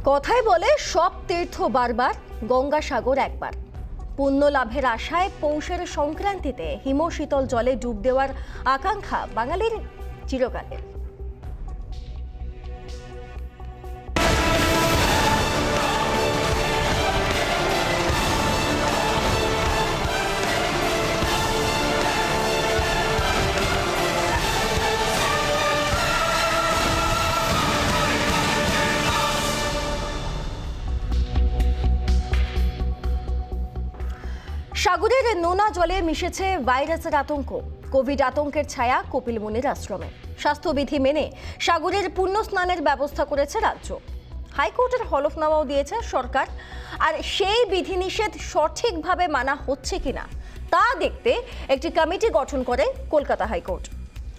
কথায় বলে সব তীর্থ বারবার, গঙ্গাসাগর একবার। পুণ্য লাভের আশায় পৌষের সংক্রান্তিতে হিমশীতল জলে ডুব দেওয়ার আকাঙ্ক্ষা বাঙালির চিরকালের। সাগরের নোনা জলে মিশেছে ভাইরাসের আতঙ্ক। কোভিড আতঙ্কের ছায়া কপিল মুনির আশ্রমে। স্বাস্থ্যবিধি মেনে সাগরের পুণ্য স্নানের ব্যবস্থা করেছে রাজ্য। হাইকোর্টের হলফনামাও দিয়েছে সরকার। আর সেই বিধিনিষেধ সঠিকভাবে মানা হচ্ছে কিনা তা দেখতে একটি কমিটি গঠন করে কলকাতা হাইকোর্ট।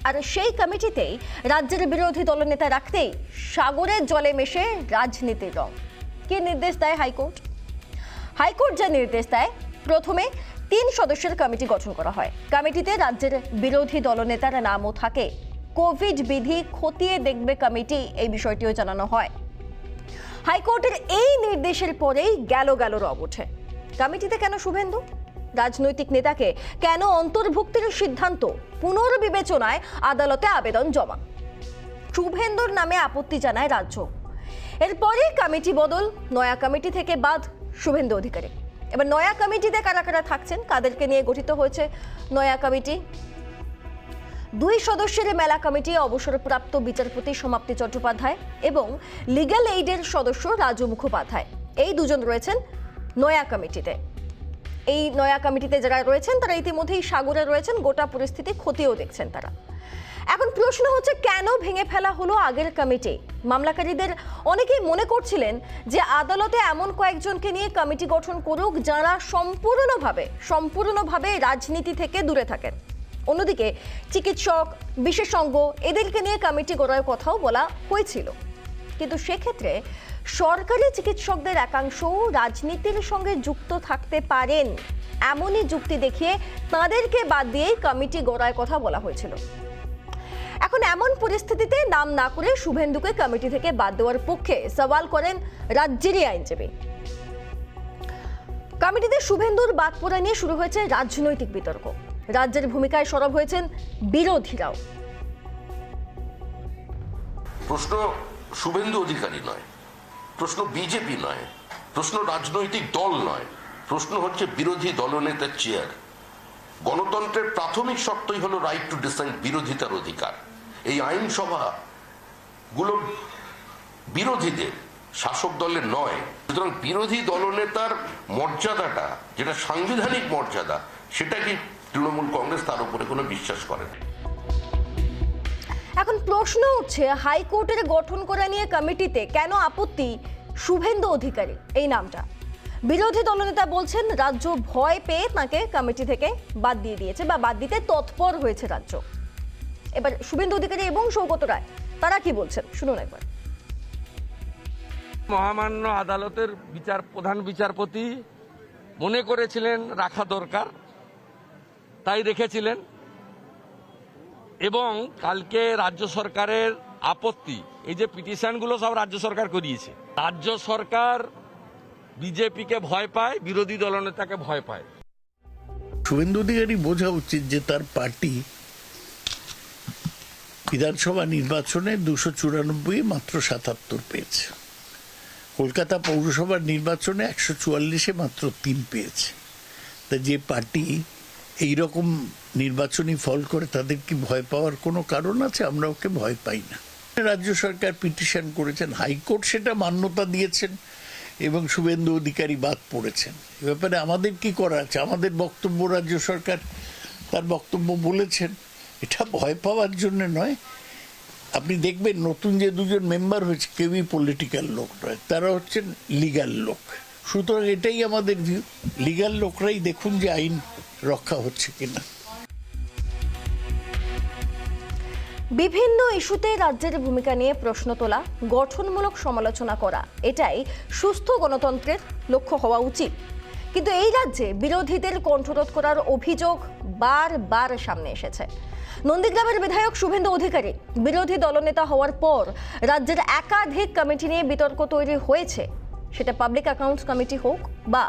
আর সেই কমিটিতেই রাজ্যের বিরোধী দলনেতা রাখতেই সাগরের জলে মেশে রাজনীতির রং। কি নির্দেশ দেয় হাইকোর্ট? হাইকোর্ট যা নির্দেশ দেয়, প্রথমে 3 সদস্যের কমিটি গঠন করা হয়। কমিটিতে রাজ্যের বিরোধী দলনেতার নামও থাকে। কোভিড বিধি খতিয়ে দেখবে কমিটি, এই বিষয়টিও জানানো হয়। হাইকোর্টের এই নির্দেশের পরেই গেল রব ওঠে। কমিটিতে কেন শুভেন্দু? রাজনৈতিক নেতাকে কেন অন্তর্ভুক্তির সিদ্ধান্ত? পুনর্বিবেচনায় আদালতে আবেদন জমা। শুভেন্দুর নামে আপত্তি জানায় রাজ্য। এরপরে কমিটি বদল, নয়া কমিটি থেকে বাদ শুভেন্দু অধিকারী। এবার নয়া কমিটিতে কারা কারা থাকছেন, কাদেরকে নিয়ে গঠিত হয়েছে নয়া কমিটি? 2 সদস্যের মেলা কমিটি অবসরপ্রাপ্ত বিচারপতি সমাপ্তি চট্টোপাধ্যায় এবং লিগ্যাল এইডের সদস্য রাজু মুখোপাধ্যায়, এই দুজন রয়েছেন নয়া কমিটিতে। এই নয়া কমিটিতে যারা রয়েছেন তারা ইতিমধ্যেই সাগরে রয়েছেন, গোটা পরিস্থিতি খতিয়েও দেখছেন তারা। এখন প্রশ্ন হচ্ছে, কেন ভেঙে ফেলা হলো আগের কমিটি? মামলাকারীদের অনেকেই মনে করছিলেন যে আদালতে এমন কয়েকজনকে নিয়ে কমিটি গঠন করুক যারা সম্পূর্ণভাবে রাজনীতি থেকে দূরে থাকেন। অন্যদিকে চিকিৎসক, বিশেষজ্ঞ এদেরকে নিয়ে কমিটি গড়ার কথাও বলা হয়েছিল। কিন্তু সেক্ষেত্রে সরকারি চিকিৎসকদের একাংশও রাজনীতির সঙ্গে যুক্ত থাকতে পারেন, এমনই যুক্তি দেখিয়ে তাদেরকে বাদ দিয়েই কমিটি গড়ার কথা বলা হয়েছিল। এখন এমন পরিস্থিতিতে নাম না করে শুভেন্দুকে কমিটি থেকে বাদ দেওয়ার পক্ষে সওয়াল করেন রাজ্যেরই আইনজীবী। কমিটিতে শুভেন্দুর বাদ পড়া নিয়ে শুরু হয়েছে রাজনৈতিক বিতর্ক। রাজ্যের ভূমিকায় সরব হয়েছেন বিরোধীরাও। প্রশ্ন শুভেন্দু অধিকারী নয়, প্রশ্ন বিজেপি নয়, প্রশ্ন রাজনৈতিক দল নয়, প্রশ্ন হচ্ছে বিরোধী দলনেতার চেয়ার। গণতন্ত্রের প্রাথমিক শর্তই হলো রাইট টু ডিসেন্ট, বিরোধিতার অধিকার। এই আইনসভা গুলো বিরোধীদের, শাসক দলের নয়। সুতরাং বিরোধী দলনেতার মর্যাদাটা, যেটা সাংবিধানিক মর্যাদা, সেটা কি তৃণমূল কংগ্রেস তার উপরে কোনো বিশ্বাস করে না। এখন প্রশ্ন উঠছে, হাইকোর্টের গঠন করা নিয়ে কমিটিতে কেন আপত্তি শুভেন্দু অধিকারী এই নামটা? বিরোধী দলনেতা বলছেন রাজ্য ভয় পেয়ে তাকে কমিটি থেকে বাদ দিয়ে দিয়েছে বা বাদ দিতে তৎপর হয়েছে রাজ্য। এবার শুভেন্দু অধিকারী এবং সৌগত রায় তারা কি বলছেন শুনুন একবার। মহামান্য আদালতের প্রধান বিচারপতি মনে করেছিলেন রাখা দরকার, তাই রেখেছিলেন। এবং কালকে রাজ্য সরকারের আপত্তি, এই যে পিটিশনগুলো সব রাজ্য সরকার করিয়েছে। রাজ্য সরকার বিজেপিকে ভয় পায়, বিরোধী দলনেতাকে ভয় পায়। শুভেন্দু অধিকারী বোঝা উচিত যে তার পার্টি বিধানসভা নির্বাচনে 294 মাত্র 77 পেয়েছে। কলকাতা পৌরসভার নির্বাচনে 144 মাত্র 3 পেয়েছে। তা যে পার্টি এইরকম নির্বাচনী ফল করে, তাদের কি ভয় পাওয়ার কোনো কারণ আছে? আমরা ওকে ভয় পাই না। রাজ্য সরকার পিটিশন করেছেন, হাইকোর্ট সেটা মান্যতা দিয়েছেন এবং শুভেন্দু অধিকারী বাদ পড়েছেন। এ ব্যাপারে আমাদের কি করা আছে? আমাদের বক্তব্য রাজ্য সরকার তার বক্তব্য বলেছেন। এটা ভয় পাওয়ার জন্য নয়। আপনি দেখবেন নতুন যে 2জন মেম্বার হয়েছে, কেউই পলিটিক্যাল লোক নয়, তারা হচ্ছেন লিগ্যাল লোক। সুতরাং এটাই আমাদের ভিউ, লিগ্যাল লোকরাই দেখুন যে আইন রক্ষা হচ্ছে কিনা। বিভিন্ন ইস্যুতে রাজ্যের ভূমিকা নিয়ে প্রশ্ন তোলা, গঠনমূলক সমালোচনা করা, এটাই সুস্থ গণতন্ত্রের লক্ষ্য হওয়া উচিত। কিন্তু এই রাজ্যে বিরোধীদের কণ্ঠরোধ করার অভিযোগ বারবার সামনে এসেছে। নন্দীগ্রামের বিধায়ক শুভেন্দু অধিকারী বিরোধী দলনেতা হওয়ার পর রাজ্যের একাধিক কমিটি নিয়ে বিতর্ক তৈরি হয়েছে, সেটা পাবলিক অ্যাকাউন্টস কমিটি হোক বা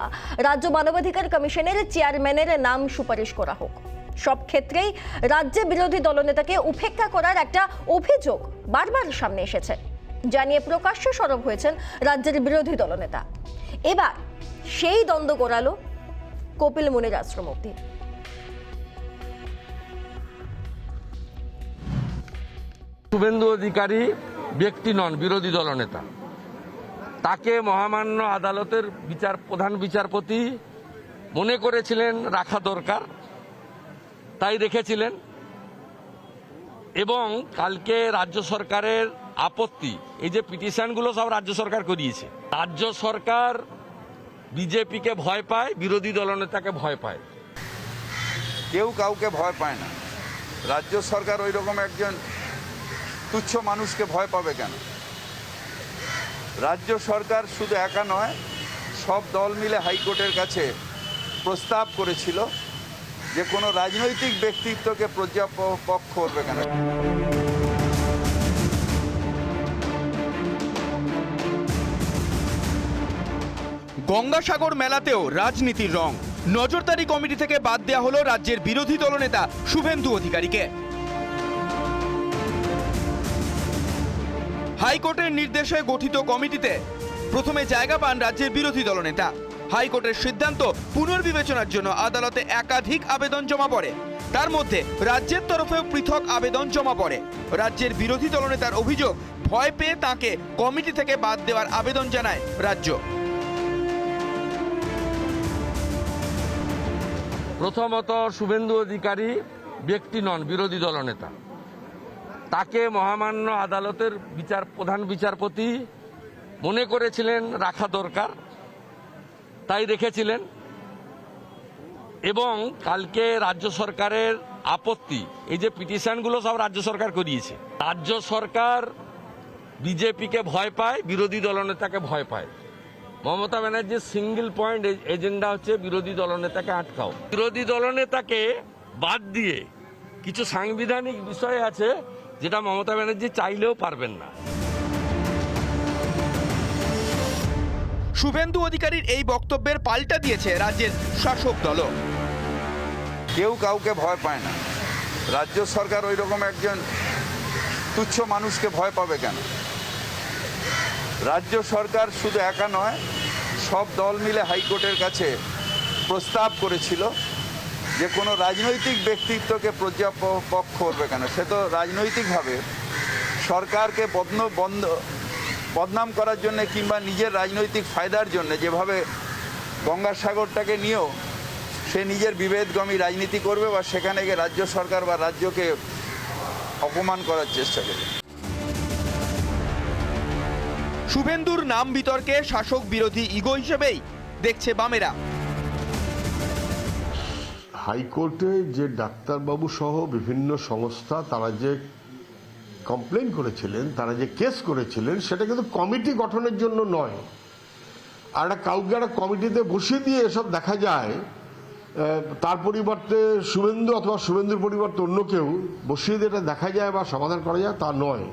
রাজ্য মানবাধিকার কমিশনের চেয়ারম্যানের নাম সুপারিশ করা হোক। সব ক্ষেত্রেই রাজ্যে বিরোধী দলনেতাকে উপেক্ষা করার একটা অভিযোগ বারবার সামনে এসেছে, জানিয়ে প্রকাশ্যে সরব হয়েছেন রাজ্যের বিরোধী দলনেতা। এবার সেই দ্বন্দ্ব গড়ালো কপিল মুনির আশ্রম অবধি। শুভেন্দু অধিকারী ব্যক্তি নন, বিরোধী দলনেতা। তাকে মহামান্য আদালতের প্রধান বিচারপতি মনে করেছিলেন রাখা দরকার, তাই রেখেছিলেন। এবং কালকে রাজ্য সরকারের আপত্তি, এই যে পিটিশনগুলো সব রাজ্য সরকার করিয়েছে। রাজ্য সরকার বিজেপিকে ভয় পায়, বিরোধী দলনেতাকে ভয় পায়। কেউ কাউকে ভয় পায় না। রাজ্য সরকার ওই রকম একজন তুচ্ছ মানুষকে ভয় পাবে কেন? রাজ্য সরকার শুধু একা নয়, সব দল মিলে হাইকোর্টের কাছে প্রস্তাব করেছিল যে কোনো রাজনৈতিক ব্যক্তিত্বকে পক্ষ করবে কেন। গঙ্গাসাগর মেলাতেও রাজনীতির রং। নজরদারি কমিটি থেকে বাদ দেওয়া হলো রাজ্যের বিরোধী দলনেতা শুভেন্দু অধিকারীকে। হাইকোর্টের নির্দেশে গঠিত কমিটিতে প্রথমে জায়গা পান রাজ্যের বিরোধী দলনেতা। হাইকোর্টের সিদ্ধান্ত পুনর্বিবেচনার জন্য আদালতে একাধিক আবেদন জমা পড়ে। তার মধ্যে রাজ্যের তরফেও পৃথক আবেদন জমা পড়ে। রাজ্যের বিরোধী দলনেতার অভিযোগ, ভয় পেয়ে তাঁকে কমিটি থেকে বাদ দেওয়ার আবেদন জানায় রাজ্য। প্রথমত, শুভেন্দু অধিকারী ব্যক্তি নন, বিরোধী দলনেতা। তাকে মহামান্য আদালতের প্রধান বিচারপতি মনে করেছিলেন রাখা দরকার, তাই রেখেছিলেন। এবং কালকে রাজ্য সরকারের আপত্তি, এই যে পিটিশনগুলো সব রাজ্য সরকার করিয়েছে। রাজ্য সরকার বিজেপিকে ভয় পায়, বিরোধী দলনেতাকে ভয় পায়। মমতা ব্যানার্জির সিঙ্গেল পয়েন্ট এজেন্ডা হচ্ছে বিরোধী দলনেতাকে আটকাও। বিরোধী দলনেতাকে বাদ দিয়ে কিছু সাংবিধানিক বিষয় আছে যেটা মমতা ব্যানার্জি চাইলেও পারবেন না। শুভেন্দু অধিকারীর এই বক্তব্যের পাল্টা দিয়েছে রাজ্যের শাসক দলও। কেউ কাউকে ভয় পায় না। রাজ্য সরকার ওই রকম একজন তুচ্ছ মানুষকে ভয় পাবে কেন? রাজ্য সরকার শুধু একা নয়, সব দল মিলে হাইকোর্টের কাছে প্রস্তাব করেছিল যে কোনো রাজনৈতিক ব্যক্তিত্বকে পক্ষ করবে কেন। সে তো রাজনৈতিকভাবে সরকারকে বদনাম করার জন্য কিংবা নিজের রাজনৈতিক ফায়দার জন্য যেভাবে গঙ্গাসাগরটাকে নিয়েও সে নিজের বিভেদগামী রাজনীতি করবে বা সেখানে গিয়ে রাজ্য সরকার বা রাজ্যকে অপমান করার চেষ্টা করবে। শুভেন্দুর নাম বিতর্কে শাসক বিরোধী ইগো হিসেবেই দেখছে বামেরা। হাইকোর্টে যে ডাক্তারবাবু সহ বিভিন্ন সংস্থা তারা যে কমপ্লেন করেছিলেন, তারা যে কেস করেছিলেন, সেটা কিন্তু কমিটি গঠনের জন্য নয়। আর কাউকে একটা কমিটিতে বসিয়ে দিয়ে এসব দেখা যায়, তার পরিবর্তে শুভেন্দু অথবা শুভেন্দুর পরিবর্তে অন্য কেউ বসিয়ে দিয়ে এটা দেখা যায় বা সমাধান করা যায়, তা নয়।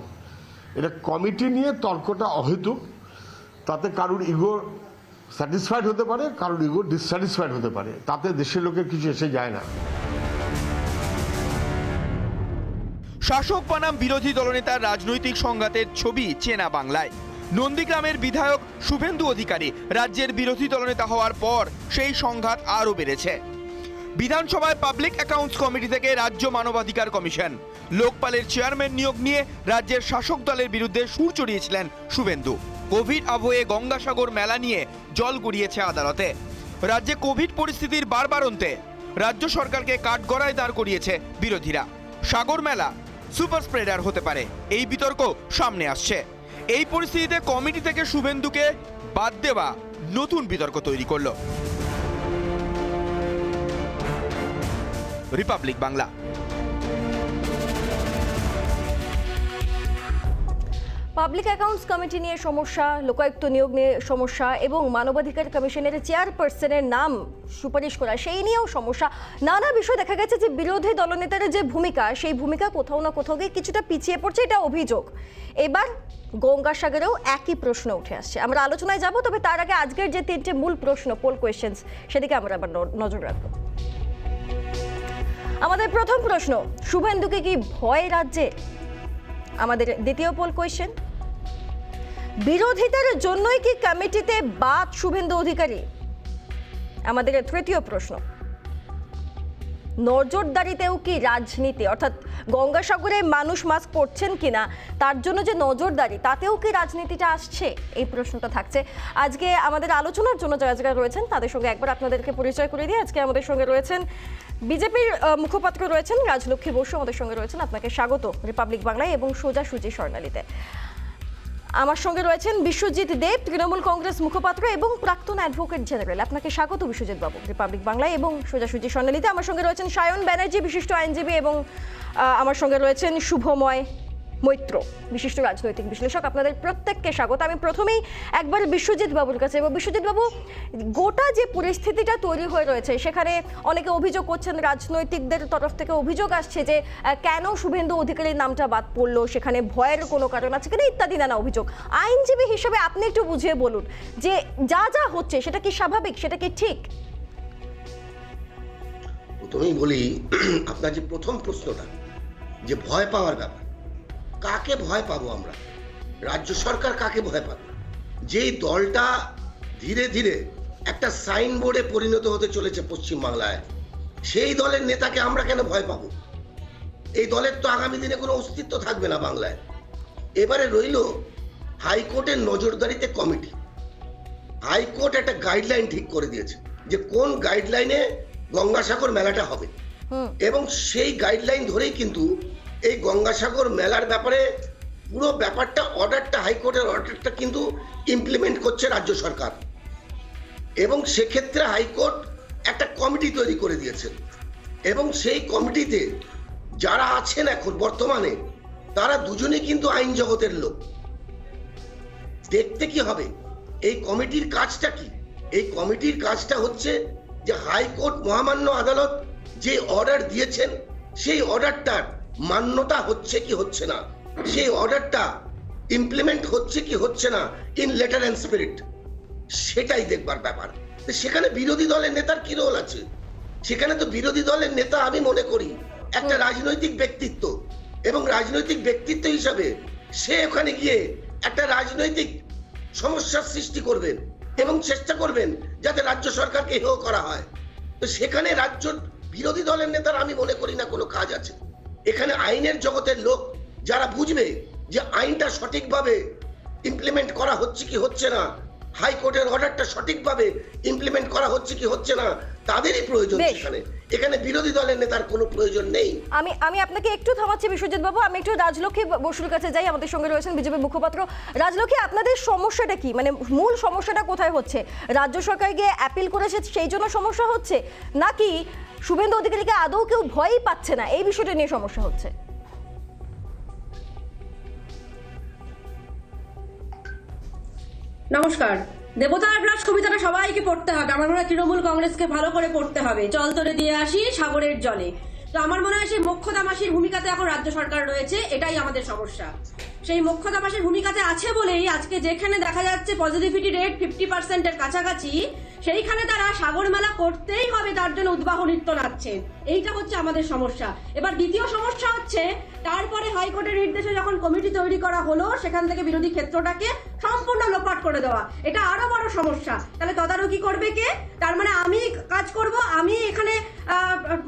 এটা কমিটি নিয়ে তর্কটা অহেতুক। তাতে কারুর ইগো স্যাটিসফাইড হতে পারে, কারোর ইগো ডিসস্যাটিসফাইড হতে পারে, তাতে দেশের লোকের কিছু এসে যায় না। শাসক বনাম বিরোধী দলনেতার রাজনৈতিক সংঘাতের ছবি চেনা বাংলায়। নন্দীগ্রামের বিধায়ক শুভেন্দু অধিকারী রাজ্যের বিরোধী দলনেতা হওয়ার পর সেই সংঘাত আরও বেড়েছে। বিধানসভায় পাবলিক অ্যাকাউন্টস কমিটি থেকে রাজ্য মানবাধিকার কমিশন, লোকপালের চেয়ারম্যান নিয়োগ নিয়ে রাজ্যের শাসক দলের বিরুদ্ধে সুর চড়িয়েছিলেন শুভেন্দু। কোভিড আবহে গঙ্গাসাগর মেলা নিয়ে জল গড়িয়েছে আদালতে। রাজ্যে কোভিড পরিস্থিতির বাড়বাড়ন্তে রাজ্য সরকারকে কাঠগড়ায় দাঁড় করিয়েছে বিরোধীরা। সাগর মেলা সুপার স্প্রেডার হতে পারে, এই বিতর্ক সামনে আসছে। এই পরিস্থিতিতে কমিটি থেকে শুভেন্দুকে বাদ দেওয়া নতুন বিতর্ক তৈরি করলো। Republic Bangla. Public accounts committee নিয়ে সমস্যা, লোকায়ুক্ত নিয়োগ নিয়ে সমস্যা এবং মানবাধিকার কমিশনের চেয়ারপারসনের নাম সুপারিশ করা সেই নিয়েও সমস্যা। নানা বিষয় দেখা গেছে যে বিরোধী দলনেতার যে ভূমিকা, সেই ভূমিকা কোথাও না কোথাও গিয়ে কিছুটা পিছিয়ে পড়ছে, এটা অভিযোগ। এবার গঙ্গাসাগরেও একই প্রশ্ন উঠে আসছে। আমরা আলোচনায় যাব, তবে তার আগে আজকের যে 3টে মূল প্রশ্ন, পোল কোয়েশ্চেন্স, সেদিকে আমরা আবার নজর রাখবো। আমাদের প্রথম প্রশ্ন, শুভেন্দুকে কি ভয় রাজ্যে? আমাদের দ্বিতীয় পোল কোয়েশ্চেন, বিরোধিতার জন্যই কি কমিটিতে বাদ শুভেন্দু অধিকারী? আমাদের তৃতীয় প্রশ্ন, নজরদারিতেও কি রাজনীতি, অর্থাৎ গঙ্গাসাগরে মানুষ মাস্ক পরছেন কিনা তার জন্য যে নজরদারি, তাতেও কি রাজনীতিটা আসছে? এই প্রশ্নটা থাকছে। আজকে আমাদের আলোচনার জন্য যারা রয়েছেন তাদের সঙ্গে একবার আপনাদেরকে পরিচয় করে দিই। আজকে আমাদের সঙ্গে রয়েছেন বিজেপির মুখপাত্র রয়েছেন রাজলক্ষ্মী বসু, আমাদের সঙ্গে রয়েছেন। আপনাকে স্বাগত রিপাবলিক বাংলায় এবং সোজাসুজি স্বর্ণালীতে। আমার সঙ্গে রয়েছেন বিশ্বজিৎ দেব, তৃণমূল কংগ্রেস মুখপাত্র এবং প্রাক্তন অ্যাডভোকেট জেনারেল। আপনাকে স্বাগত বিশ্বজিৎ বাবু রিপাবলিক বাংলায় এবং সোজাসুজি স্বর্ণালীতে। আমার সঙ্গে রয়েছেন সায়ন ব্যানার্জি, বিশিষ্ট আইনজীবী, এবং আমার সঙ্গে রয়েছেন শুভময় মৈত্র, বিশিষ্ট রাজনৈতিক বিশ্লেষক। আপনাদের প্রত্যেককে স্বাগত। আমি প্রথমেই একবার বিশ্বজিৎ বাবুর কাছে। এবং বিশ্বজিৎ বাবু, গোটা যে পরিস্থিতিটা তৈরি হয়ে রয়েছে, সেখানে অনেকে অভিযোগ করছেন, রাজনৈতিকদের তরফ থেকে অভিযোগ আসছে যে কেন শুভেন্দু অধিকারীর নামটা বাদ পড়লো, সেখানে ভয়ের কোনো কারণ আছে কিনা, ইত্যাদি নানা অভিযোগ। আইনজীবী হিসেবে আপনি একটু বুঝিয়ে বলুন যে যা হচ্ছে সেটা কি স্বাভাবিক, সেটা কি ঠিক? প্রথমেই বলি, আপনার যে প্রথম প্রশ্নটা, যে ভয় পাওয়ার ব্যাপার, কাকে ভয় পাবো আমরা? রাজ্য সরকার কাকে ভয় পাবে? যেই দলটা ধীরে ধীরে একটা সাইনবোর্ডে পরিণত হতে চলেছে পশ্চিমবাংলায়, সেই দলের নেতাকে আমরা কেন ভয় পাবো? এই দলের তো আগামী দিনে কোনো অস্তিত্ব থাকবে না বাংলায়। এবারে রইল হাইকোর্টের নজরদারিতে কমিটি। হাইকোর্ট একটা গাইডলাইন ঠিক করে দিয়েছে যে কোন গাইডলাইনে গঙ্গাসাগর মেলাটা হবে, এবং সেই গাইডলাইন ধরেই কিন্তু এই গঙ্গাসাগর মেলার ব্যাপারে পুরো ব্যাপারটা, হাইকোর্টের অর্ডারটা কিন্তু ইমপ্লিমেন্ট করছে রাজ্য সরকার। এবং সেক্ষেত্রে হাইকোর্ট একটা কমিটি তৈরি করে দিয়েছে, এবং সেই কমিটিতে যারা আছেন এখন বর্তমানে, তারা দুজনেই কিন্তু আইন জগতের লোক। দেখতে কি হবে, এই কমিটির কাজটা কি? এই কমিটির কাজটা হচ্ছে যে হাইকোর্ট, মহামান্য আদালত যে অর্ডার দিয়েছেন, সেই অর্ডারটার মান্যতা হচ্ছে কি হচ্ছে না, সেই অর্ডারটা ইমপ্লিমেন্ট হচ্ছে কি হচ্ছে না ইন লেটার অ্যান্ড স্পিরিট, সেটাই দেখবার ব্যাপার। সেখানে বিরোধী দলের নেতার কি রোল আছে? সেখানে তো বিরোধী দলের নেতা, আমি মনে করি, একটা রাজনৈতিক ব্যক্তিত্ব, এবং রাজনৈতিক ব্যক্তিত্ব হিসাবে সে ওখানে গিয়ে একটা রাজনৈতিক সমস্যার সৃষ্টি করবেন এবং চেষ্টা করবেন যাতে রাজ্য সরকারকে হেয় করা হয়। তো সেখানে রাজ্য বিরোধী দলের নেতার আমি মনে করি না কোনো কাজ আছে। এখানে আইনের জগতের লোক যারা বুঝবে যে আইনটা সঠিকভাবে ইমপ্লিমেন্ট করা হচ্ছে কি হচ্ছে না, হাইকোর্টের অর্ডারটা সঠিকভাবে ইমপ্লিমেন্ট করা হচ্ছে কি হচ্ছে না, তাদেরই প্রয়োজন। এখানে বিরোধী দলের নেতার কোনো প্রয়োজন নেই। আমি আপনাকে একটু থামাচ্ছি বিশ্বজিৎ বাবু। আমি একটু রাজলক্ষ্মী বসুর কাছে যাই। আমাদের সঙ্গে রয়েছেন বিজেপি মুখপাত্র। রাজলক্ষ্মী, আপনাদের সমস্যাটা কি? মানে মূল সমস্যাটা কোথায় হচ্ছে? রাজ্য সরকার গিয়ে অ্যাপিল করেছে, সেই জন্য সমস্যা হচ্ছে, নাকি শুভেন্দু অধিকারীকে আদৌ কেউ ভয়ই পাচ্ছে না, এই বিষয়টা নিয়ে সমস্যা হচ্ছে? নমস্কার। দেবতার প্লাস কবিতাটা সবাইকে পড়তে হবে। আমার মনে হয় তৃণমূল কংগ্রেসকে ভালো করে পড়তে হবে। জল তোলে দিয়ে আসি সাগরের জলে। তো আমার মনে হয় সেই মোক্ষদামাসির ভূমিকাতে এখন রাজ্য সরকার রয়েছে, এটাই আমাদের সমস্যা। সেই মোক্ষদামাসির ভূমিকাতে আছে বলেই আজকে যেখানে দেখা যাচ্ছে পজিটিভিটি রেট 50%-এর কাছাকাছি, সেইখানে তারা সাগর মেলা করতেই হবে, তার জন্য উদ্বাহ নৃত্য নাচছেন। এইটা হচ্ছে আমাদের সমস্যা। এবার দ্বিতীয় সমস্যা হচ্ছে, তারপরে হাইকোর্টের নির্দেশে যখন কমিটি তৈরি করা হলো, সেখান থেকে বিরোধী ক্ষেত্রটাকে সম্পূর্ণ লোপাট করে দেওয়া, এটা আরো বড় সমস্যা। তাহলে তদারকি করবে কে? তার মানে আমি কাজ করব, আমি এখানে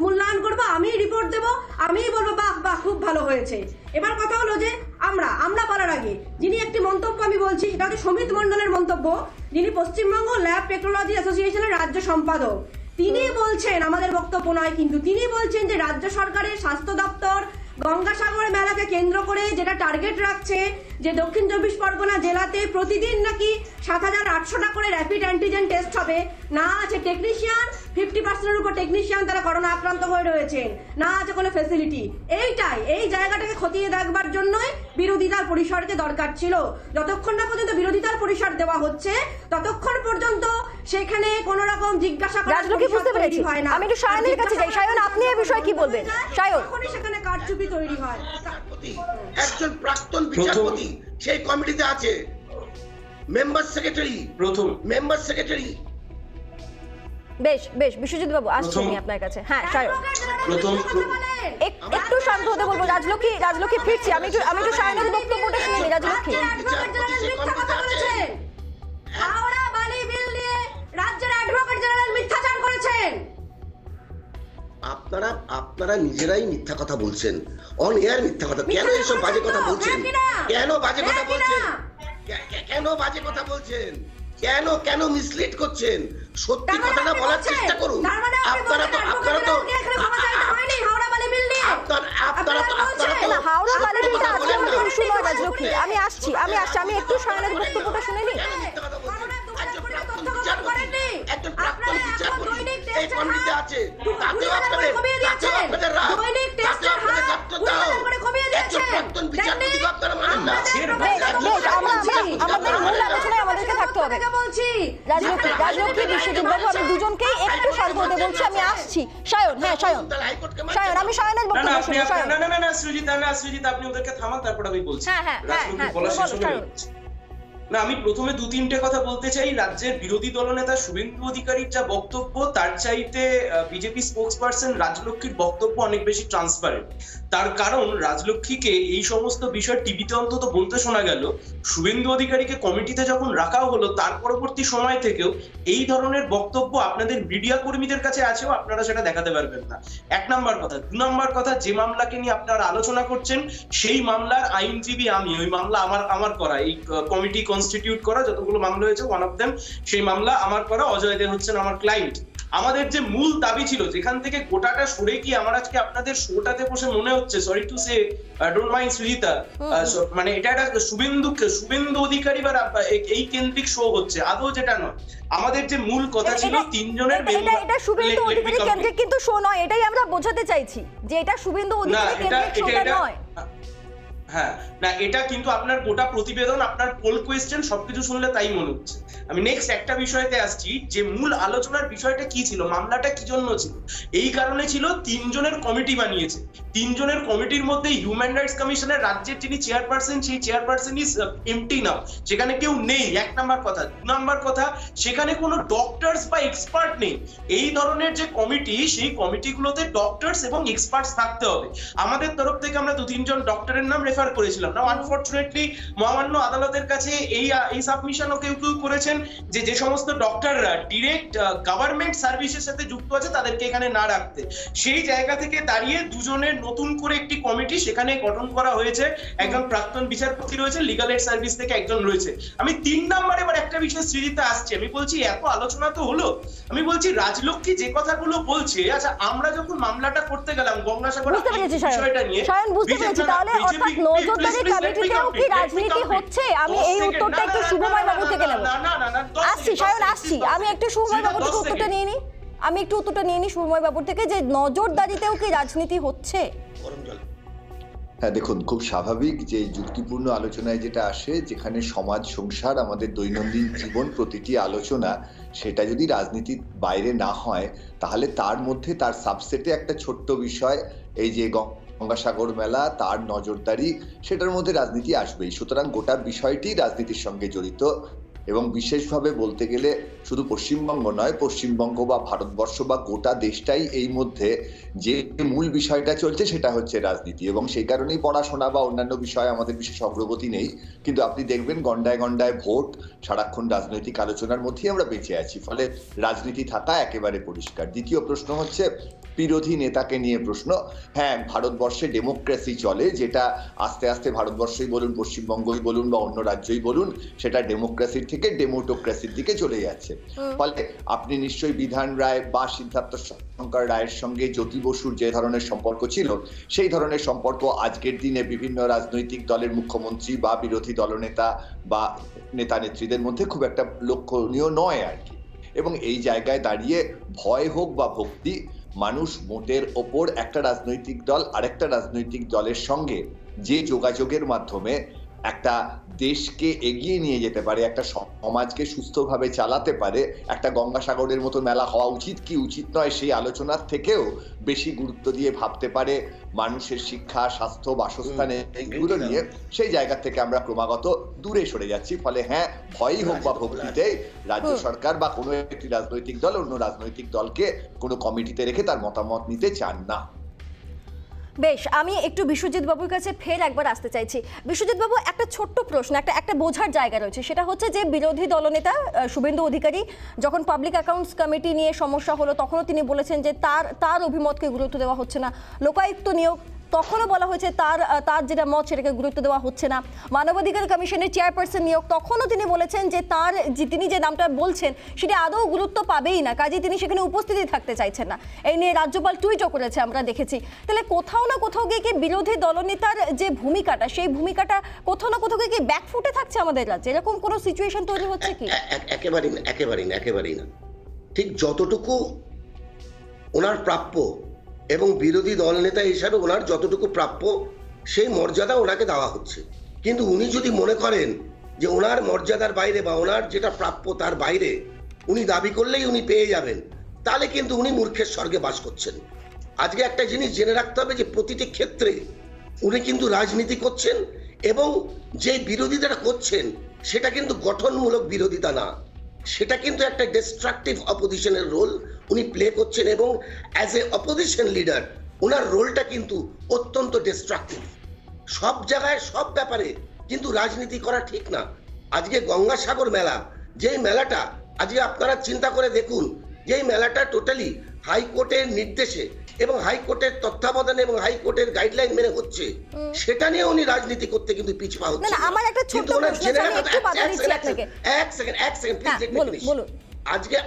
মূল্যায়ন করব, আমি রিপোর্ট দেব, আমি বলবো বাহ বাহ খুব ভালো হয়েছে। এবার কথা হলো যে আমরা বলার আগে যিনি একটি মন্তব্য আমি বলছি, সেটা হচ্ছে সমিত মণ্ডলের মন্তব্য, যিনি পশ্চিমবঙ্গ ল্যাব টেকনোলজি অ্যাসোসিয়েশনের রাজ্য সম্পাদক। তিনি বলছেন, আমাদের বক্তব্য নয় কিন্তু, তিনি বলছেন যে রাজ্য সরকারের স্বাস্থ্য দপ্তর গঙ্গাসাগর মেলাকে কেন্দ্র করে যেটা টার্গেট রাখছে, যে দক্ষিণ 24 পরগনা জেলাতে প্রতিদিন নাকি 7,800টা করে র্যাপিড অ্যান্টিজেন টেস্ট হবে, না আছে টেকনিশিয়ান, 50%-এর উপর টেকনিশিয়ান তারা করোনা আক্রান্ত হয়ে রয়েছেন, না আছে কোনো ফ্যাসিলিটি। এই জায়গাটাকে খতিয়ে দেখবার জন্যই বিরোধিতার পরিসরকে দরকার ছিল। যতক্ষণ না পর্যন্ত বিরোধিতার পরিসর দেওয়া হচ্ছে ততক্ষণ পর্যন্ত সেখানে কোনো রকম জিজ্ঞাসা করার রাজলক্ষ্মী বুঝতে পেরেছি। হয় না। আমি একটু সায়নের কাছে যাই। সায়ন, আপনি এই বিষয়ে কি বলবেন? সায়ন, তখনই সেখানে কারচুপি তৈরি হয়। একজন প্রাক্তন বিচারপতি সেই কমিটিতে আছে, মেম্বার সেক্রেটারি। বেশ বিশ্বজিৎ বাবু, আসছি আমি আপনার কাছে। হ্যাঁ সায়ন, একটু শান্ত হতে বলবো। রাজলক্ষ্মী ফিরছি। আমি একটু সায়নের বক্তব্যটা শুনে নিই। রাজলক্ষ্মী, হাওড়া বালি বিল নিয়ে রাজ্যের অ্যাডভোকেট জেনারেল মিথ্যাচার করেছেন। আপনারা নিজেরাই মিথ্যা কথা বলছেন, অন এয়ার মিথ্যা কথা। কেন এসব বাজে কথা বলছেন? কেন বাজে কথা বলছেন? কেন মিসলিড করছেন? সত্যি কথাটা বলার চেষ্টা করুন। আপনারা তো হাওড়া বালি বিলটা আজকে আমাদের ইস্যু নয় রাজলক্ষ্মী। আমি আসছি। আমি একটু সায়নের বক্তব্যটা শুনে নিই। একজন প্রাক্তন বিচারপতি এই কমিটিতে আছে, তাতেও আপনাদের রাগ, তাতেও আপনাদের গাত্রদাহ। একজন প্রাক্তন বিচারপতিকে আপনারা মানেন না। আমাদের মূল আলোচনায় আমাদেরকে থাকতে হবে। রাজলক্ষ্মী, বিশ্বজিৎ বাবু, আমি দুজনকেই একটু শান্ত হতে বলছি। আমি আসছি। সায়ন, সায়ন, আমি সায়নের বক্তব্য শুনি। সায়ন, সৃজিত আপনি ওদেরকে থামান, তারপর আমি বলছি। হ্যাঁ, বলা শেষ হলে না, আমি প্রথমে 2-3টে কথা বলতে চাই। রাজ্যের বিরোধী দলনেতা শুভেন্দু অধিকারীর যা বক্তব্য, তার চাইতে বিজেপি স্পোকসপারসন রাজলক্ষ্মীর বক্তব্য অনেক বেশি ট্রান্সপারেন্ট। তার কারণ রাজলক্ষ্মীকে এই সমস্ত বিষয় টিভিতে অন্তত বলতে শোনা গেল। শুভেন্দু অধিকারীকে কমিটিতে যখন রাখা হলো তার পরবর্তী সময় থেকেও এই ধরনের বক্তব্য আপনাদের মিডিয়া কর্মীদের কাছে আছেও, আপনারা সেটা দেখাতে পারবেন না। 1 নম্বর কথা। 2 নম্বর কথা, যে মামলাকে নিয়ে আপনারা আলোচনা করছেন সেই মামলার আইনজীবী আমি। ওই মামলা আমার করা, এই কমিটি কনস্টিটিউট করা যতগুলো মামলা হয়েছে, ওয়ান অফ দেম সেই মামলা আমার করা। অজয় দে হচ্ছেন আমার ক্লায়েন্ট। আমাদের যে মূল দাবি ছিল, যেখান থেকে গোটাটা সরে গিয়ে আমার আজকে আপনাদের শোটাতে বসে মনে হচ্ছে, sorry to say, don't mind Srijita, মানে এটা একটা শুভেন্দু অধিকারী বা এই কেন্দ্রিক শো হচ্ছে, আদৌ যেটা নয়। আমাদের যে মূল কথা ছিল 3 জনের এটা শুভেন্দু অধিকারী কেন্দ্রিক কিন্তু শো নয়, এটাই আমরা বোঝাতে চাইছি যে এটা শুভেন্দু অধিকারী কেন্দ্রিক শোটা নয়। হ্যাঁ, না, এটা কিন্তু আপনার গোটা প্রতিবেদন, আপনার পোল কোয়েশ্চেন সবকিছু শুনলে তাই মনে হচ্ছে। আমি নেক্সট একটা বিষয়তে আসছি, যে মূল আলোচনার বিষয়টা কি ছিল, মামলাটা কি জন্য ছিল। এই কারণে ছিল 3 জনের কমিটি বানিয়েছে। 3 জনের কমিটির মধ্যে হিউম্যান রাইটস কমিশনের রাজ্যের যিনি চেয়ারপারসন, সেই চেয়ারপারসন ইজ এমটি নাও, সেখানে কেউ নেই। 1 নম্বর কথা। 2 নম্বর কথা, সেখানে কোনো ডক্টরস বা এক্সপার্ট নেই। এই ধরনের যে কমিটি, সেই কমিটিগুলোতে ডক্টরস এবং এক্সপার্টস থাকতে হবে। আমাদের তরফ থেকে আমরা 2-3 জন ডক্টরের নাম রেফার করেছিলাম না। আনফরচুনেটলি মহামান্য আদালতের কাছে এই সাবমিশনও কেউ করেছেন যে সমস্ত ডক্টররা ডিরেক্ট গভর্নমেন্ট সার্ভিসের সাথে যুক্ত আছে তাদেরকে এখানে না রাখতে। সেই জায়গা থেকে দাঁড়িয়ে 2 জনের নতুন করে একটি কমিটি সেখানে গঠন করা হয়েছে। একজন প্রাক্তন বিচারপতি রয়েছে, লিগাল এড সার্ভিস থেকে একজন রয়েছে। আমি 3 নম্বরে এবার একটা বিষয় সৃজিতা আসছে। আমি বলছি এত আলোচনা তো হলো, আমি বলছি রাজলক্ষ্মী যে কথাগুলো বলছে, আচ্ছা আমরা যখন মামলাটা করতে গেলাম গঙ্গাসাগর বিষয়টা নিয়ে, বুঝতে পেরেছি। তাহলে অর্থাৎ নজরদারি কমিটিতেও কি রাজনীতি হচ্ছে? আমি এই উত্তরটা একটু শুভময় বাবু থেকে নেব। আসছি সায়ন, আসছি। আমি একটু শুভময় বাবুর থেকে উত্তরটা নিয়ে নিই। শুভময় বাবুর থেকে, যে নজরদারিতেও কি রাজনীতি হচ্ছে? হ্যাঁ, দেখুন, খুব স্বাভাবিক যে যুক্তিপূর্ণ আলোচনায় যেটা আসে, যেখানে সমাজ সংসার, আমাদের দৈনন্দিন জীবন, প্রতিটি আলোচনা সেটা যদি রাজনীতির বাইরে না হয়, তাহলে তার মধ্যে তার সাবসেটে একটা ছোট্ট বিষয়, এই যে গঙ্গাসাগর মেলা, তার নজরদারি, সেটার মধ্যে রাজনীতি আসবেই। সুতরাং গোটা বিষয়টি রাজনীতির সঙ্গে জড়িত। এবং বিশেষভাবে বলতে গেলে শুধু পশ্চিমবঙ্গ নয়, পশ্চিমবঙ্গ বা ভারতবর্ষ বা গোটা দেশটাই এই মধ্যে যে মূল বিষয়টা চলছে সেটা হচ্ছে রাজনীতি। এবং সেই কারণেই পড়াশোনা বা অন্যান্য বিষয়ে আমাদের বিশেষ অগ্রগতি নেই। কিন্তু আপনি দেখবেন গন্ডায় গন্ডায় ভোট, সারাক্ষণ রাজনৈতিক আলোচনার মধ্যেই আমরা বেঁচে আছি। ফলে রাজনীতি থাকা একেবারে পরিষ্কার। দ্বিতীয় প্রশ্ন হচ্ছে বিরোধী নেতাকে নিয়ে প্রশ্ন। হ্যাঁ, ভারতবর্ষে ডেমোক্রেসি চলে, যেটা আস্তে আস্তে ভারতবর্ষই বলুন, পশ্চিমবঙ্গই বলুন বা অন্য রাজ্যই বলুন, সেটা ডেমোক্রেসির থেকে ডেমোটোক্রেসির দিকে চলে যাচ্ছে। ফলে আপনি নিশ্চয়ই বিধান রায় বা সিদ্ধার্থ শঙ্কর রায়ের সঙ্গে জ্যোতি বসুর যে ধরনের সম্পর্ক ছিল, সেই ধরনের সম্পর্ক আজকের দিনে বিভিন্ন রাজনৈতিক দলের মুখ্যমন্ত্রী বা বিরোধী দলনেতা বা নেতা নেত্রীদের মধ্যে খুব একটা লক্ষণীয় নয় আর কি। এবং এই জায়গায় দাঁড়িয়ে ভয় হোক বা ভক্তি, মানুষ ভোটের ওপর একটা রাজনৈতিক দল আরেকটা রাজনৈতিক দলের সঙ্গে যে যোগাযোগের মাধ্যমে একটা দেশকে এগিয়ে নিয়ে যেতে পারে, একটা সমাজকে সুস্থভাবে চালাতে পারে, একটা গঙ্গাসাগরের মতো মেলা হওয়া উচিত কি উচিত নয়, সেই আলোচনার থেকেও বেশি গুরুত্ব দিয়ে ভাবতে পারে মানুষের শিক্ষা, স্বাস্থ্য, বাসস্থানে এইগুলো নিয়ে, সেই জায়গা থেকে আমরা ক্রমাগত দূরে সরে যাচ্ছি। ফলে হ্যাঁ, ভয়ই হোক বা ভক্তিতে রাজ্য সরকার বা কোনো একটি রাজনৈতিক দল অন্য রাজনৈতিক দলকে কোনো কমিটিতে রেখে তার মতামত নিতে চান না। বেশ, আমি একটু বিশ্বজিৎ বাবুর কাছে ফের একবার আসতে চাইছি। বিশ্বজিৎ বাবু, একটা ছোট্ট প্রশ্ন, একটা বোঝার জায়গা রয়েছে, সেটা হচ্ছে যে বিরোধী দলনেতা শুভেন্দু অধিকারী যখন পাবলিক অ্যাকাউন্টস কমিটি নিয়ে সমস্যা হলো তখনও তিনি বলেছেন যে তার অভিমতকে গুরুত্ব দেওয়া হচ্ছে না। লোকায়ুক্ত নিয়োগ তখনও বলা হয়েছে তার যেটা মত সেটাকে গুরুত্ব দেওয়া হচ্ছে না। মানবাধিকার কমিশনের চেয়ারপারসন নিয়োগ তখনও তিনি বলেছেন যে তিনি যে নামটা বলছেন সেটা আদৌ গুরুত্ব পাবেই না, কাজে তিনি সেখানে উপস্থিতি থাকতে চাইছেন না। এই নিয়ে রাজ্যপাল টুইটও করেছে, আমরা দেখেছি। তাহলে কোথাও না কোথাও গিয়ে কি বিরোধী দলনেতার যে ভূমিকাটা, সেই ভূমিকাটা কোথাও না কোথাও গিয়ে কি ব্যাকফুটে থাকছে আমাদের রাজ্যে? এরকম কোনো সিচুয়েশন তৈরি হচ্ছে কি? একেবারেই না। ঠিক যতটুকু ওনার প্রাপ্য এবং বিরোধী দলনেতা হিসাবে ওনার যতটুকু প্রাপ্য সেই মর্যাদা ওনাকে দেওয়া হচ্ছে, কিন্তু উনি যদি মনে করেন যে ওনার মর্যাদার বাইরে বা ওনার যেটা প্রাপ্য তার বাইরে উনি দাবি করলেই উনি পেয়ে যাবেন, তাহলে কিন্তু উনি মূর্খের স্বর্গে বাস করছেন। আজকে একটা জিনিস জেনে রাখতে হবে যে প্রতিটি ক্ষেত্রে উনি কিন্তু রাজনীতি করছেন, এবং যে বিরোধিতাটা করছেন সেটা কিন্তু গঠনমূলক বিরোধিতা না, সেটা কিন্তু একটা ডিস্ট্রাকটিভ অপোজিশনের রোল উনি প্লে করছেন, এবং অ্যাজ এ অপোজিশন লিডার ওনার রোলটা কিন্তু অত্যন্ত ডিস্ট্রাকটিভ। সব জায়গায় সব ব্যাপারে কিন্তু রাজনীতি করা ঠিক না। আজকে গঙ্গাসাগর মেলা, যেই মেলাটা আজকে আপনারা চিন্তা করে দেখুন, যেই মেলাটা টোটালি হাইকোর্টের নির্দেশে এবং হাইকোর্টের তত্ত্বাবধানে এবং হাইকোর্টের গাইডলাইন মেনে হচ্ছে, সেটা নিয়ে উনি রাজনীতি করতে কিন্তু পিছপা হচ্ছে। না, আমার একটা ছোট্ট প্রশ্ন আছে, আমি একটু বাধা দিচ্ছি আপনাকে। এক সেকেন্ড,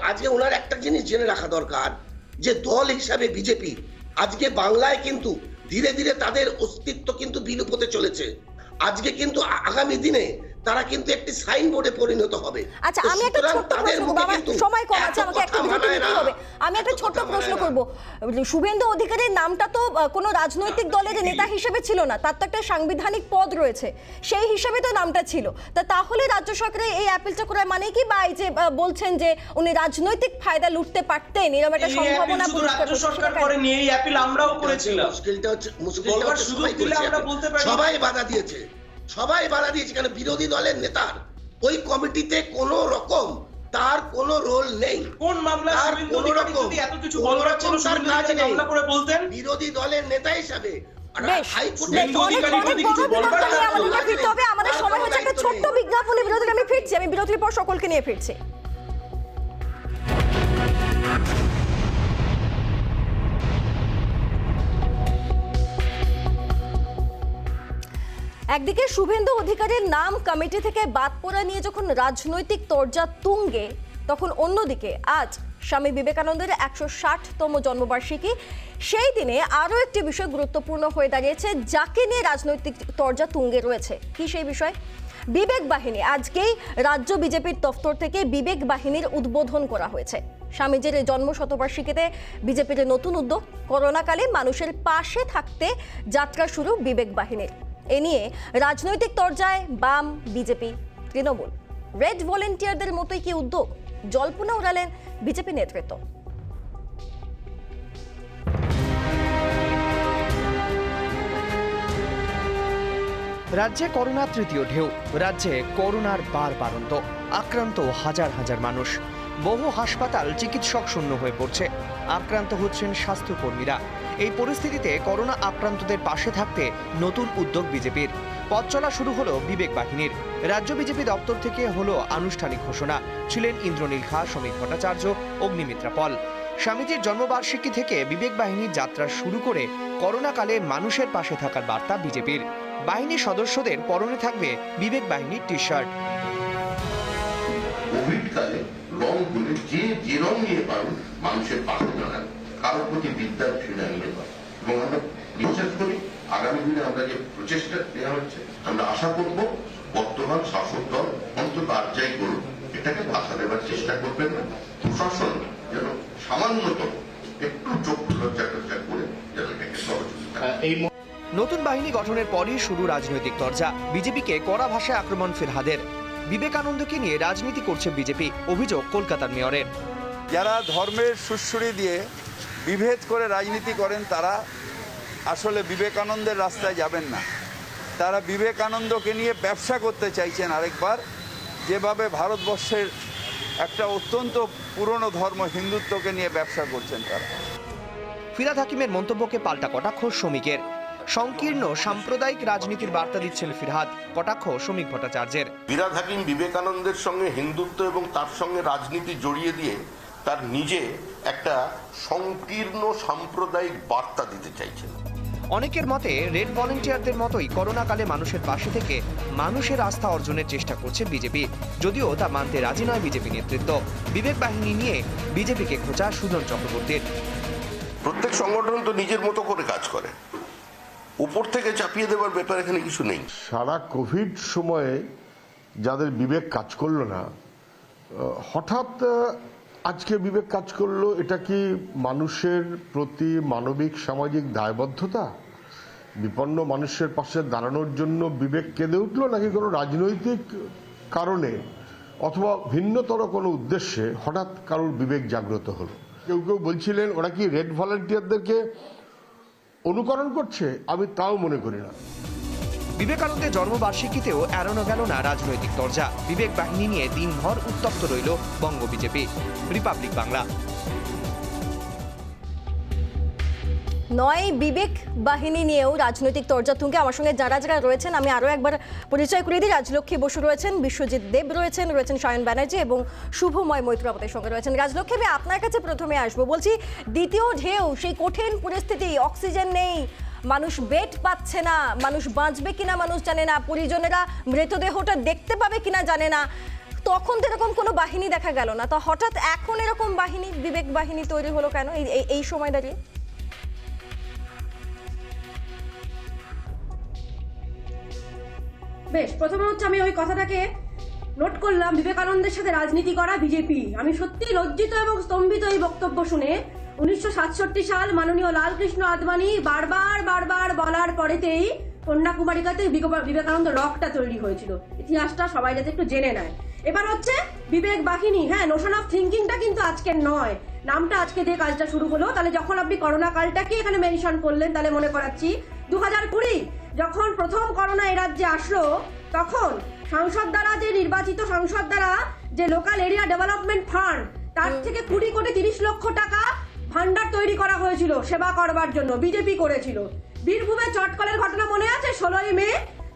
আজকে ওনার একটা জিনিস জেনে রাখা দরকার যে দল হিসাবে বিজেপি আজকে বাংলায় কিন্তু ধীরে ধীরে তাদের অস্তিত্ব কিন্তু বিলুপ হতে চলেছে। আজকে কিন্তু আগামী দিনে তারা কিন্তু একটি সাইনবোর্ডে পরিণত হবে। আচ্ছা, আমি একটা ছোট্ট প্রশ্ন করব, আমার সময় কম আছে, আমাকে একটা বিরতি নিতে হবে। আমি একটা ছোট্ট প্রশ্ন করব। শুভেন্দু অধিকারীর নামটা তো কোনো রাজনৈতিক দলের নেতা হিসেবে ছিল না, তার তো একটা সাংবিধানিক পদ রয়েছে, সেই হিসেবে তো নামটা ছিল। তাহলে রাজ্য সরকারের এই অ্যাপিলটা করার মানে কি, বা এই যে বলছেন যে উনি রাজনৈতিক ফায়দা লুটতে পারতেন, এরকম একটা সম্ভাবনা রাজ্য সরকার করেনি, এই অ্যাপিল আমরাও করেছিলাম। মুশকিলটা হচ্ছে সবাই বাধা দিয়েছে, কারণ বিরোধী দলের নেতার ওই কমিটিতে কোনো রকম তার কোনো রোল নেই। কোন মামলা এত কিছু মামলা করে বলতেন বিরোধী দলের নেতা হিসাবে? আমাদের সময় হচ্ছে একটা ছোট্ট বিজ্ঞাপনে বিরোধী, আমি ফিরছি, আমি বিরতির পর সকলকে নিয়ে ফিরছি। একদিকে শুভেন্দু অধিকারীর নাম কমিটি থেকে বাদ পড়া নিয়ে যখন রাজনৈতিক তরজা তুঙ্গে, তখন অন্যদিকে আজ স্বামী বিবেকানন্দের 160তম জন্মবার্ষিকী। সেই দিনে আরও একটি বিষয় গুরুত্বপূর্ণ হয়ে দাঁড়িয়েছে, যাকে নিয়ে রাজনৈতিক তরজা তুঙ্গে রয়েছে। কি সেই বিষয়? বিবেক বাহিনী। আজকেই রাজ্য বিজেপির দফতর থেকে বিবেক বাহিনীর উদ্বোধন করা হয়েছে। স্বামীজির জন্মশতবার্ষিকীতে বিজেপির নতুন উদ্যোগ, করোনাকালে মানুষের পাশে থাকতে যাত্রা শুরু বিবেক বাহিনীর। এ নিয়ে রাজনৈতিক তরজায় বাম, বিজেপি, তৃণমূল। রেড ভলেন্টিয়ারদের মতোই কি উদ্যোগ? জল্পনা উড়ালেন বিজেপি নেতৃত্ব। রাজ্যে করোনা তৃতীয় ঢেউ, রাজ্যে করোনার বারবারন্ত, আক্রান্ত হাজার হাজার মানুষ, বহু হাসপাতাল চিকিৎসক শূন্য হয়ে পড়ছে, আক্রান্ত হচ্ছেন স্বাস্থ্যকর্মীরা। এই পরিস্থিতিতে করোনা আক্রান্তদের পাশে থাকতে নতুন উদ্যোগ বিজেপির। পথ চলা শুরু হলো বিবেক বাহিনীর। রাজ্য বিজেপি দপ্তর থেকে হলো আনুষ্ঠানিক ঘোষণা। ছিলেন ইন্দ্রনীল খা, শ্রমিক ভট্টাচার্য, অগ্নিমিত্রা পল। স্বামীজির জন্মবার্ষিকী থেকে বিবেক বাহিনীর যাত্রা শুরু করে করোনাকালে মানুষের পাশে থাকার বার্তা বিজেপির। বাহিনীর সদস্যদের পরনে থাকবে বিবেক বাহিনীর টি শার্ট। কোভিড কালে রং বলে যে রং নিয়ে পারুন মানুষের পাশে দাঁড়ান, কারোর প্রতি বিদ্যার ঘৃণা নিয়ে পান। এবং আমরা বিশ্বাস করি আগামী দিনে আমরা যে প্রচেষ্টা নেওয়া হচ্ছে, আমরা আশা করব বর্তমান শাসক দল অন্তত আর যাই করুন এটাকে বাধা দেওয়ার চেষ্টা করবেন না। প্রশাসন যেন সামান্যতম একটু চোখ লজ্জা করে যেন এটাকে সহযোগিতা করে। নতুন বাহিনী গঠনের পরই শুরু রাজনৈতিক তরজা। বিজেপিকে কড়া ভাষায় আক্রমণ ফিরহাদের। বিবেকানন্দকে নিয়ে রাজনীতি করছে বিজেপি, অভিযোগ কলকাতার মেয়রের। যারা ধর্মের সুড়সুড়ি দিয়ে বিভেদ করে রাজনীতি করেন তারা আসলে বিবেকানন্দের রাস্তায় যাবেন না। তারা বিবেকানন্দকে নিয়ে ব্যবসা করতে চাইছেন আরেকবার, যেভাবে ভারতবর্ষের একটা অত্যন্ত পুরনো ধর্ম হিন্দুত্বকে নিয়ে ব্যবসা করছেন তারা। ফিরহাদ হাকিমের মন্তব্যকে পাল্টা কটাক্ষ শ্রমিকের। সংকীর্ণ সাম্প্রদায়িক রাজনীতির বার্তা দিচ্ছেন ফিরহাদ, কটাক্ষ শ্রমিক ভট্টাচার্যের। ফিরহাদ হাকিম বিবেকানন্দের সঙ্গে হিন্দুত্ব এবং তার সঙ্গে রাজনীতি জড়িয়ে দিয়ে তার নিজে একটা সংকীর্ণ সাম্প্রদায়িক বার্তা দিতে চাইছেন। অনেকের মতে রেড ভলেন্টিয়ারদের মতোই করোনাকালে মানুষের পাশে থেকে মানুষের আস্থা অর্জনের চেষ্টা করছে বিজেপি, যদিও তা মানতে রাজি নয় বিজেপি নেতৃত্ব। বিবেক বাহিনী নিয়ে বিজেপিকে খোঁচা সুজন চক্রবর্তীর। প্রত্যেক সংগঠন তো নিজের মতো করে কাজ করে, উপর থেকে চাপিয়ে দেওয়ার ব্যাপার এখানে কিছু নেই। সারা কোভিড সময়ে যাদের বিবেক কাজ করলো না, হঠাৎ আজকে বিবেক কাজ করলো, এটা কি মানুষের প্রতি মানবিক সামাজিক দায়বদ্ধতা? বিপন্ন মানুষের পাশে দাঁড়ানোর জন্য বিবেক কেঁদে উঠলো, নাকি কোনো রাজনৈতিক কারণে অথবা ভিন্নতর কোনো উদ্দেশ্যে হঠাৎ কারোর বিবেক জাগ্রত হলো? কেউ কেউ বলছিলেন ওরা কি রেড ভলান্টিয়ারদেরকে অনুকরণ করছে, আমি তাও মনে করি না। বিবেকানন্দের জন্মবার্ষিকীতেও এড়ানো গেল না রাজনৈতিক তরজা। বিবেক বাহিনী নিয়ে দিনভর উত্তপ্ত রইল বঙ্গ বিজেপি। রিপাবলিক বাংলা। নয় বিবেক বাহিনী নিয়েও রাজনৈতিক তরজা তুঙ্গে। আমার সঙ্গে যারা যারা রয়েছেন আমি আরও একবার পরিচয় করিয়ে দিই। রাজলক্ষ্মী বসু রয়েছেন, বিশ্বজিৎ দেব রয়েছেন সায়ন ব্যানার্জি এবং শুভময় মৈত্র আমাদের সঙ্গে রয়েছেন। রাজলক্ষ্মী, আমি আপনার কাছে প্রথমে আসবো। বলছি, দ্বিতীয় ঢেউ, সেই কঠিন পরিস্থিতি, অক্সিজেন নেই, মানুষ বেড পাচ্ছে না, মানুষ বাঁচবে কিনা মানুষ জানে না, পরিজনেরা মৃতদেহটা দেখতে পাবে কিনা জানে না, তখন তো এরকম কোনো বাহিনী দেখা গেল না, তো হঠাৎ এখন এরকম বাহিনী, বিবেক বাহিনী তৈরি হলো কেন এই সময় দাঁড়িয়ে? বেশ, প্রথমে হচ্ছে আমি ওই কথাটাকে নোট করলাম, বিবেকানন্দের সাথে রাজনীতি করা বিজেপি। আমি সত্যি লজ্জিত এবং স্তম্ভিত এই বক্তব্য শুনে। 1967 সাল মাননীয় লালকৃষ্ণ আদবানি বারবার বলার পরেতেই কন্যাকুমারিকাতে বিবেকানন্দ রকটা তৈরি হয়েছিল। ইতিহাসটা সবাই যাতে একটু জেনে নেয়। এবার হচ্ছে বিবেক বাহিনী। হ্যাঁ, নোশন অফ থিঙ্কিংটা কিন্তু আজকের নয়, নামটা আজকে দিয়ে কাজটা শুরু হলো। তাহলে যখন আপনি করোনা কালটাকে এখানে মেনশন করলেন, তাহলে মনে করাচ্ছি 2020 যখন প্রথম করোনা এই রাজ্যে আসলো, তখন সাংসদ দ্বারা, যে নির্বাচিত সাংসদ দ্বারা যে লোকাল এরিয়া ডেভেলপমেন্ট ফান্ড, তার থেকে 20 কোটি 30 লক্ষ টাকা ভান্ডার তৈরি করা হয়েছিল সেবা করবার জন্য, বিজেপি করেছিল। বীরভূমে চটকলের ঘটনা মনে আছে? 16ই মে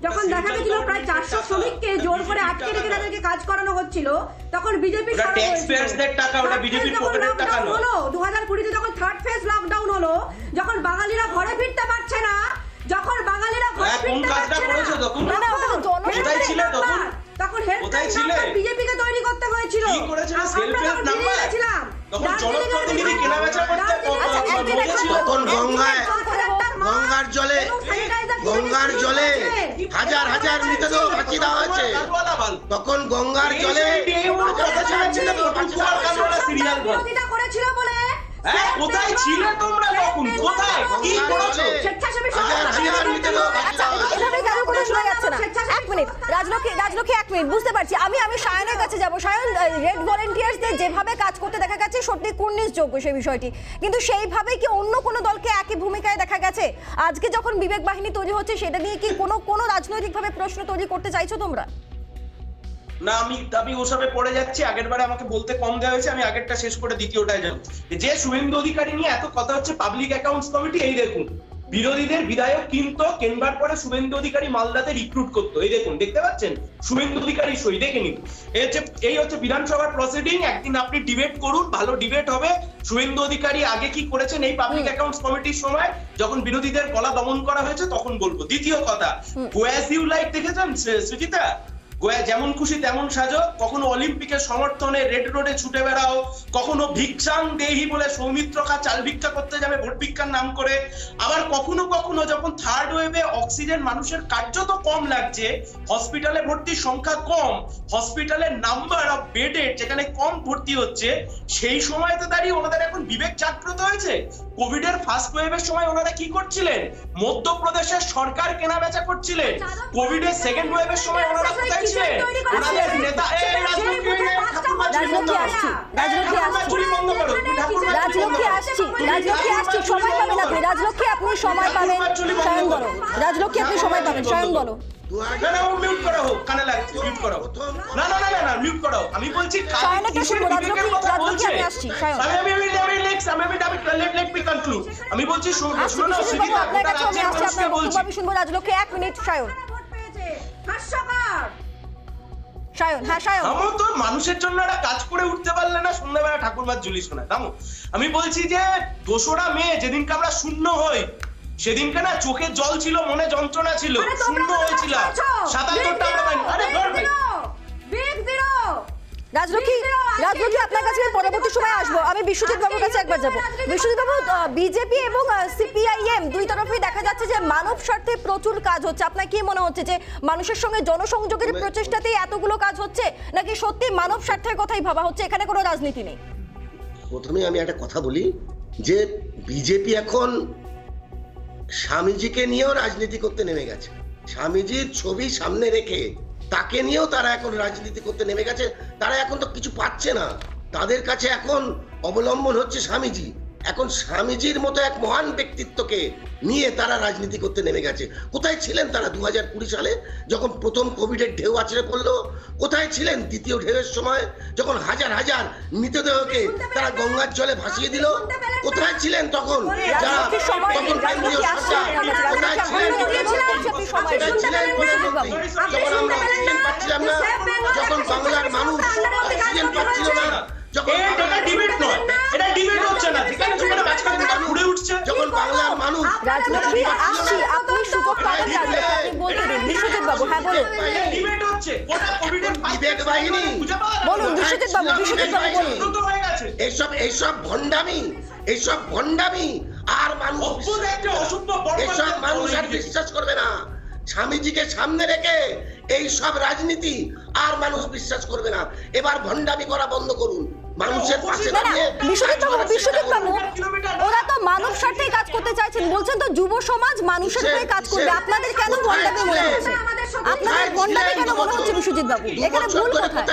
যখন দেখা গেছিল প্রায় 400 শ্রমিককে জোর করে আটকে রেখে তাদেরকে কাজ করানো হচ্ছিল, তখন বিজেপি হলো 2020-তে যখন থার্ড ফেজ লকডাউন হলো, যখন বাঙালিরা ঘরে ফিরতে পারছে না, তখন বিজেপিকে তৈরি করতে হয়েছিল। গঙ্গার জলে হাজার মৃতদেহ ভাসিয়ে দেওয়া হয়েছে, তখন গঙ্গার জলে বিরোধিতা করেছিল বলে কোথায় ছিলে তোমরা তখন? কোথায় কি করেছো? রাজলক্ষ্মী এক মিনিট, বুঝতে পারছি। আমি সায়নের কাছে যাবো। সায়ন, রেড ভলেন্টিয়ার্সদের যেভাবে কাজ করতে দেখা গেছে সত্যি কুর্নিশযোগ্য সেই বিষয়টি, কিন্তু সেইভাবে কি অন্য কোনো দলকে একই ভূমিকায় দেখা গেছে? আজকে যখন বিবেক বাহিনী তৈরি হচ্ছে, সেটা নিয়ে কি কোনো রাজনৈতিকভাবে প্রশ্ন তৈরি করতে চাইছো তোমরা? না, আমি ওসবে পড়ে যাচ্ছি। আগের বারে আমাকে বলতে কম দেওয়া হয়েছে, আমি আগেরটা শেষ করে দ্বিতীয়টায় যাব। যে শুভেন্দু অধিকারী নিয়ে এত কথা হচ্ছে, পাবলিক অ্যাকাউন্টস কমিটি, এই দেখুন, বিরোধীদের বিধায়ক কিন্তু কেনবার পরে শুভেন্দু অধিকারী মালদাতে রিক্রুট করতো। এই দেখুন, দেখতে পাচ্ছেন শুভেন্দু অধিকারী সই, দেখে নিন। এই হচ্ছে বিধানসভার প্রসিডিং। একদিন আপনি ডিবেট করুন, ভালো ডিবেট হবে। শুভেন্দু অধিকারী আগে কি করেছেন এই পাবলিক অ্যাকাউন্টস কমিটির সময়, যখন বিরোধীদের গলা দমন করা হয়েছে, তখন বলবো। দ্বিতীয় কথা, ওয়াজ ইউ লাইক দেখেছেন সৃজিতা? যেমন খুশি তেমন সাজো, কখনো অলিম্পিকের সমর্থনে রেড রোডে ছুটে বেড়াও, কখনো ভিক্ষাং দেহি বলে সৌমিত্র খা চাল ভিক্ষা করতে যাবে ভোট ভিক্ষার নাম করে, আবার কখনো কখনো যখন থার্ড ওয়েভে অক্সিজেন মানুষের কার্যত কম লাগছে, হসপিটালে ভর্তির সংখ্যা কম, হসপিটালের নাম্বার অফ বেডের যেখানে কম ভর্তি হচ্ছে, সেই সময়তে দাঁড়িয়ে ওনাদের এখন বিবেক জাগ্রত হয়েছে। কোভিডের ফার্স্ট ওয়েভের সময় ওনারা কি করছিলেন? মধ্যপ্রদেশের সরকার কেনা বেচা করছিলেন। কোভিডের সেকেন্ড ওয়েভের সময় ওনারা কোথায় ছিলেন? ওনাদের নেতা রাজলক্ষ্মী আসছি, সময় পাবেন আপনি, রাজলক্ষ্মী আপনি সময় পাবেন, স্বয়ং বলো, রাজলক্ষ্মী আপনি সময় পাবেন, স্বয়ং বলো। মিউট করা হোক, কানে লাগছে, মিউট করা হোক। না না না না, মিউট করা হোক। আমি বলছি আমি বলছি শুনবো রাজলক্ষ্মী, 1 মিনিট। সায়ন, সায়ন, হ্যাঁ সায়ন। আমার তো মানুষের জন্য একটা কাজ করে উঠতে পারলে না সন্ধ্যাবেলা ঠাকুরবাদ ঝুলি শোনায়। থামো, আমি বলছি যে 2রা মে যেদিনকে আমরা শূন্য হই, সেদিনকে না চোখে জল ছিল, মনে যন্ত্রণা ছিল, শূন্য হয়েছিল। 77টা আমরা পাইনি। আরে ধর ভাই, রাজলক্ষ্মী আপনার কাছে পরবর্তী সময় আসবো। আমি বিশ্বজিৎ বাবুর কাছে একবার যাবো। বিশ্বজিৎ বাবু, বিজেপি এবং সিপিআইএম দুই তরফেই দেখা যাচ্ছে যে মানব স্বার্থে প্রচুর কাজ হচ্ছে। আপনার কি মনে হচ্ছে যে মানুষের সঙ্গে জনসংযোগের প্রচেষ্টাতেই এতগুলো কাজ হচ্ছে, নাকি সত্যি মানব স্বার্থের কথাই ভাবা হচ্ছে, এখানে কোনো রাজনীতি নেই? প্রথমে আমি একটা কথা বলি যে বিজেপি এখন স্বামীজিকে নিয়েও রাজনীতি করতে নেমে গেছে। স্বামীজির ছবি সামনে রেখে তাকে নিয়েও তারা এখন রাজনীতি করতে নেমে গেছে। তারা এখন তো কিছু পাচ্ছে না, তাদের কাছে এখন অবলম্বন হচ্ছে স্বামীজি। এখন স্বামীজির মতো এক মহান ব্যক্তিত্বকে নিয়ে তারা রাজনীতি করতে নেমে গেছে। কোথায় ছিলেন তারা 2020 সালে যখন প্রথম কোভিডের ঢেউ আছড়ে পড়লো? কোথায় ছিলেন দ্বিতীয় ঢেউয়ের সময় যখন হাজার হাজার মৃতদেহকে তারা গঙ্গার জলে ভাসিয়ে দিল? কোথায় ছিলেন তখন যারা তখন কেন্দ্রীয় সরকার? কোথায় ছিলেন যখন আমরা অক্সিজেন পাচ্ছিলাম না, যখন বাংলার মানুষ অক্সিজেন পাচ্ছিল না, যখন বাংলার মানুষ রাজলক্ষ্মী আসছি, আপনি সুযোগ পাবেন, আপনি বলতে দিন। বিশ্বজিৎ বাবু, হ্যাঁ বলুন। বিবেক বাহিনী বলুন বিশ্বজিৎ বাবু, বিশ্বজিৎ বাবু বলুন। এইসব ভণ্ডামি আর মানুষ এসব মানুষ আর বিশ্বাস করবে না। স্বামীজিকে সামনে রেখে এই সব রাজনীতি আর মানুষ বিশ্বাস করবে না। এবার ভণ্ডামি করা বন্ধ করুন, মানুষের পাশে দাঁড়িয়ে। বিশ্বজিৎ বাবু, ওরা তো মানব স্বার্থেই কাজ করতে চাইছেন, বলছেন তো যুব সমাজ মানুষের হয়ে কাজ করবে। আপনাদের কেন ভণ্ডামি মনে হচ্ছে? আপনাদের ভণ্ডামি কেন মনে হচ্ছে বিশ্বজিৎ বাবু? এখানে ভুল কোথায়?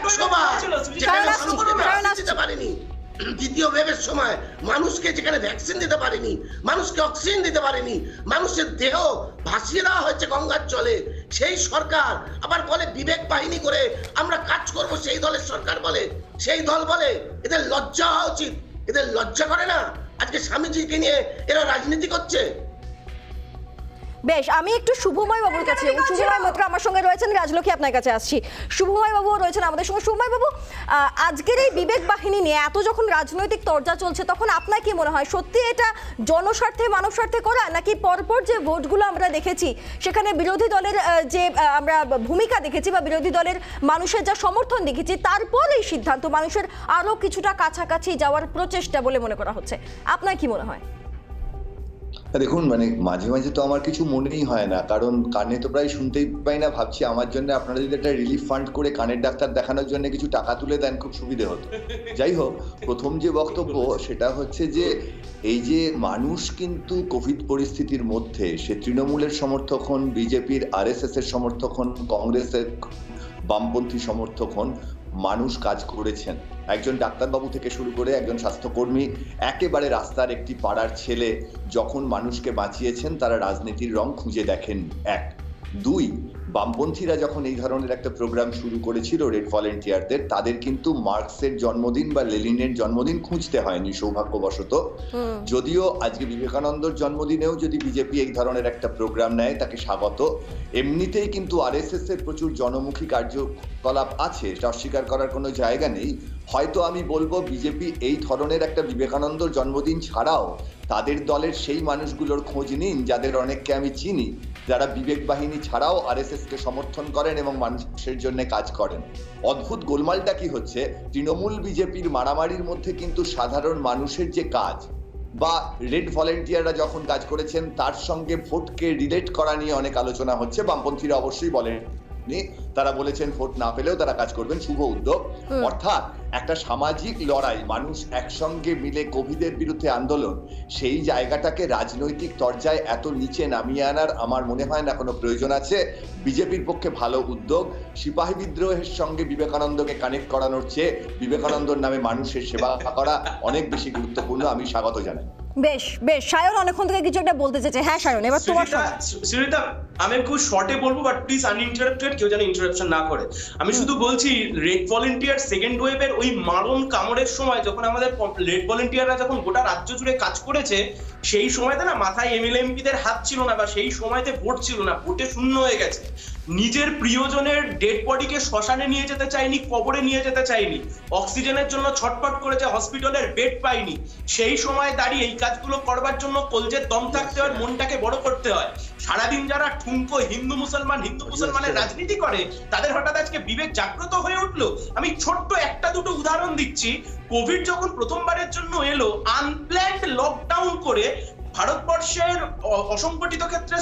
100 বার যেখানে পারেনি, দ্বিতীয় ওয়েভের সময় মানুষকে যেখানে ভ্যাকসিন দিতে পারেনি, মানুষকে অক্সিজেন দিতে পারেনি, মানুষের দেহ ভাসিয়ে দেওয়া হয়েছে গঙ্গার জলে, সেই সরকার আবার বলে বিবেক বাহিনী করে আমরা কাজ করব। সেই দলের সরকার বলে, সেই দল বলে। এদের লজ্জা হওয়া উচিত। এদের লজ্জা করে না? আজকে স্বামীজিকে নিয়ে এরা রাজনীতি করছে। বেশ, আমি একটু শুভময় বাবুর কাছে, শুভময় মৈত্র আমার সঙ্গে রয়েছেন, রাজলক্ষ্মী আপনার কাছে আসছি। শুভময় বাবু রয়েছেন আমাদের সঙ্গে। শুভময় বাবু, আজকের এই বিবেক বাহিনী নিয়ে এত যখন রাজনৈতিক তরজা চলছে, তখন আপনার কি মনে হয় সত্যি এটা জনস্বার্থে মানব স্বার্থে করা, নাকি পরপর যে ভোটগুলো আমরা দেখেছি সেখানে বিরোধী দলের যে আমরা ভূমিকা দেখেছি বা বিরোধী দলের মানুষের যা সমর্থন দেখেছি, তারপর এই সিদ্ধান্ত মানুষের আরো কিছুটা কাছাকাছি যাওয়ার প্রচেষ্টা বলে মনে করা হচ্ছে? আপনার কি মনে হয়? দেখুন, মানে মাঝে মাঝে তো আমার কিছু মনেই হয় না, কারণ কানে তো প্রায় শুনতেই পাই না। ভাবছি আমার জন্য আপনারা যদি একটা রিলিফ ফান্ড করে কানের ডাক্তার দেখানোর জন্য কিছু টাকা তুলে দেন, খুব সুবিধে হতো। যাই হোক, প্রথম যে বক্তব্য সেটা হচ্ছে যে এই যে মানুষ কিন্তু কোভিড পরিস্থিতির মধ্যে সে তৃণমূলের সমর্থক হন, বিজেপির RSS এর সমর্থক হন, কংগ্রেসের বামপন্থী সমর্থক হন, মানুষ কাজ করেছেন। একজন ডাক্তারবাবু থেকে শুরু করে একজন স্বাস্থ্যকর্মী, একেবারে রাস্তার একটি পাড়ার ছেলে যখন মানুষকে বাঁচিয়েছেন, তারা রাজনীতির রং খুঁজে দেখেন। 1, 2, বামপন্থীরা যখন এই ধরনের একটা প্রোগ্রাম শুরু করেছিল রেড ভলেন্টিয়ারদের, তাদের কিন্তু মার্কসের জন্মদিন বা লেনিনের জন্মদিন খুঁজতে হয়নি সৌভাগ্যবশত। যদিও আজকে বিবেকানন্দর জন্মদিনেও যদি বিজেপি এই ধরনের একটা প্রোগ্রাম নেয়, তাকে স্বাগত। এমনিতেই কিন্তু RSS এর প্রচুর জনমুখী কার্যকলাপ আছে, অস্বীকার করার কোনো জায়গা নেই। হয়তো আমি বলবো বিজেপি এই ধরনের একটা বিবেকানন্দর জন্মদিন ছাড়াও তাদের দলের সেই মানুষগুলোর খোঁজ নিন যাদের অনেককে আমি চিনি, যারা বিবেক বাহিনী ছাড়াও আরএসএস কে সমর্থন করেন এবং মানুষের জন্য কাজ করেন। অদ্ভুত গোলমালটা কি হচ্ছে, তৃণমূল বিজেপির মারামারির মধ্যে কিন্তু সাধারণ মানুষের যে কাজ বা রেড ভলেন্টিয়াররা যখন কাজ করেছেন তার সঙ্গে ভোটকে রিলেট করা নিয়ে অনেক আলোচনা হচ্ছে। বামপন্থীরা অবশ্যই বলেন, তারা বলেছেন ভোট না পেলেও তারা কাজ করবেন, শুভ উদ্যোগ। অর্থাৎ একটা সামাজিক লড়াই, মানুষ একসঙ্গে মিলে কোভিডের বিরুদ্ধে আন্দোলন, সেই জায়গাটাকে রাজনৈতিক তরজায় এত নিচে নামিয়ে আনার আমার মনে হয় না কোনো প্রয়োজন আছে। বিজেপির পক্ষে ভালো উদ্যোগ। সিপাহী বিদ্রোহের সঙ্গে বিবেকানন্দকে কানেক্ট করানোর চেয়ে বিবেকানন্দর নামে মানুষের সেবা করা অনেক বেশি গুরুত্বপূর্ণ। আমি স্বাগত জানাই। বেশ বেশ, সায়ন অনেকক্ষণ থেকে কিছু একটা বলতে চাইছে। হ্যাঁ সায়ন, এবার তোমার সুরিতা, আমি খুব শর্টে বলবো, বাট প্লিজ আনইন্টারাপ্টেড, কেউ যেন ইন্টারাপশন না করে। আমি শুধু বলছি, রেড ভলেন্টিয়ার সেকেন্ড ওয়েভের ওই মারণ কামড়ের সময় যখন আমাদের রেড ভলেন্টিয়াররা যখন গোটা রাজ্য জুড়ে কাজ করেছে, সেই সময়তে না মাথায় এমএলএ এমপিদের হাত ছিল না, বা সেই সময়তে ভোট ছিল না, ভোটে শূন্য হয়ে গেছে। নিজের প্রিয়জনের ডেড বডিকে শ্মশানে নিয়ে যেতে চাইনি, কবরে নিয়ে যেতে চাইনি, অক্সিজেনের জন্য ছটফট করেছে, হসপিটালের বেড পাইনি। সেই সময় দাঁড়িয়ে এই কাজগুলো করবার জন্য কলজের দম থাকতে হয়, মনটাকে বড় করতে হয়। সারাদিন যারা ঠুনকো হিন্দু মুসলমানের রাজনীতি করে, তাদের হঠাৎ আজকে বিবেক জাগ্রত হয়ে উঠলো। আমি ছোট্ট একটা দুটো উদাহরণ দিচ্ছি। কোভিড যখন প্রথমবারের জন্য এলো, আনপ্ল্যান্ড লকডাউন করে ভারতবর্ষের অসংগঠিত ক্ষেত্রে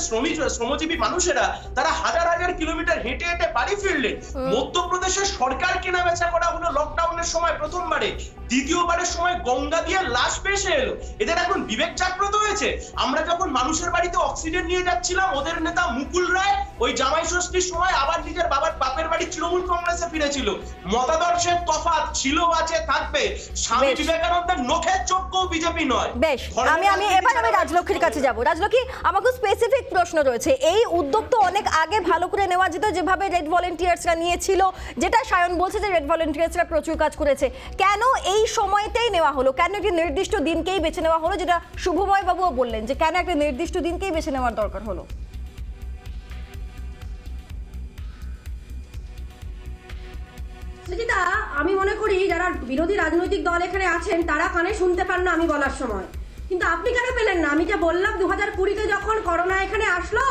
শ্রমজীবী মানুষেরা তারা হাজার হাজার কিলোমিটার হেঁটে হেঁটে বাড়ি ফিরলেন। মধ্যপ্রদেশের সরকার কেনা বেচা করা হলো লকডাউনের সময় প্রথমবারে, দ্বিতীয়বারের সময় গঙ্গা দিয়ে লাশ ভেসে এলো। এদের এখন বিবেক জাগ্রত হয়েছে। আমরা যখন মানুষের বাড়িতে অক্সিজেন নিয়ে যাচ্ছিলাম, ওদের নেতা মুকুল রায় ওই জামাই ষষ্ঠীর সময় আবার নিজের বাপের বাড়ি তৃণমূল কংগ্রেসে ফিরেছিল। মতাদর্শের তফাৎ ছিল, আছে, থাকবে। স্বামী বিবেকানন্দের নখের চোখও বিজেপি নয়। বেশ, আমি রাজলক্ষ্মীর কাছে যাব। রাজলক্ষ্মী, আমাকে স্পেসিফিক প্রশ্ন রয়েছে। এই উদ্যোগ তো অনেক আগে ভালো করে নেওয়া যেত, যেভাবে রেড ভলেন্টিয়ার্সরা নিয়েছিল, যেটা সায়ন বলছে যে রেড ভলেন্টিয়ার্সরা প্রচুর কাজ করেছে। কেন এই সময়তেই নেওয়া হলো? কেন একটি নির্দিষ্ট দিনকেই বেছে নেওয়া হলো, যেটা শুভময় বাবুও বললেন যে কেন একটা নির্দিষ্ট দিনকেই বেছে নেওয়ার দরকার হলো? সুজিতা, আমি মনে করি যারা বিরোধী রাজনৈতিক দল এখানে আছেন তারা কানে শুনতে পান না আমি বলার সময়, কিন্তু আপনি কেন পেলেন না? আমি যে বললাম 2020-তে যখন করোনা এখানে আসলো,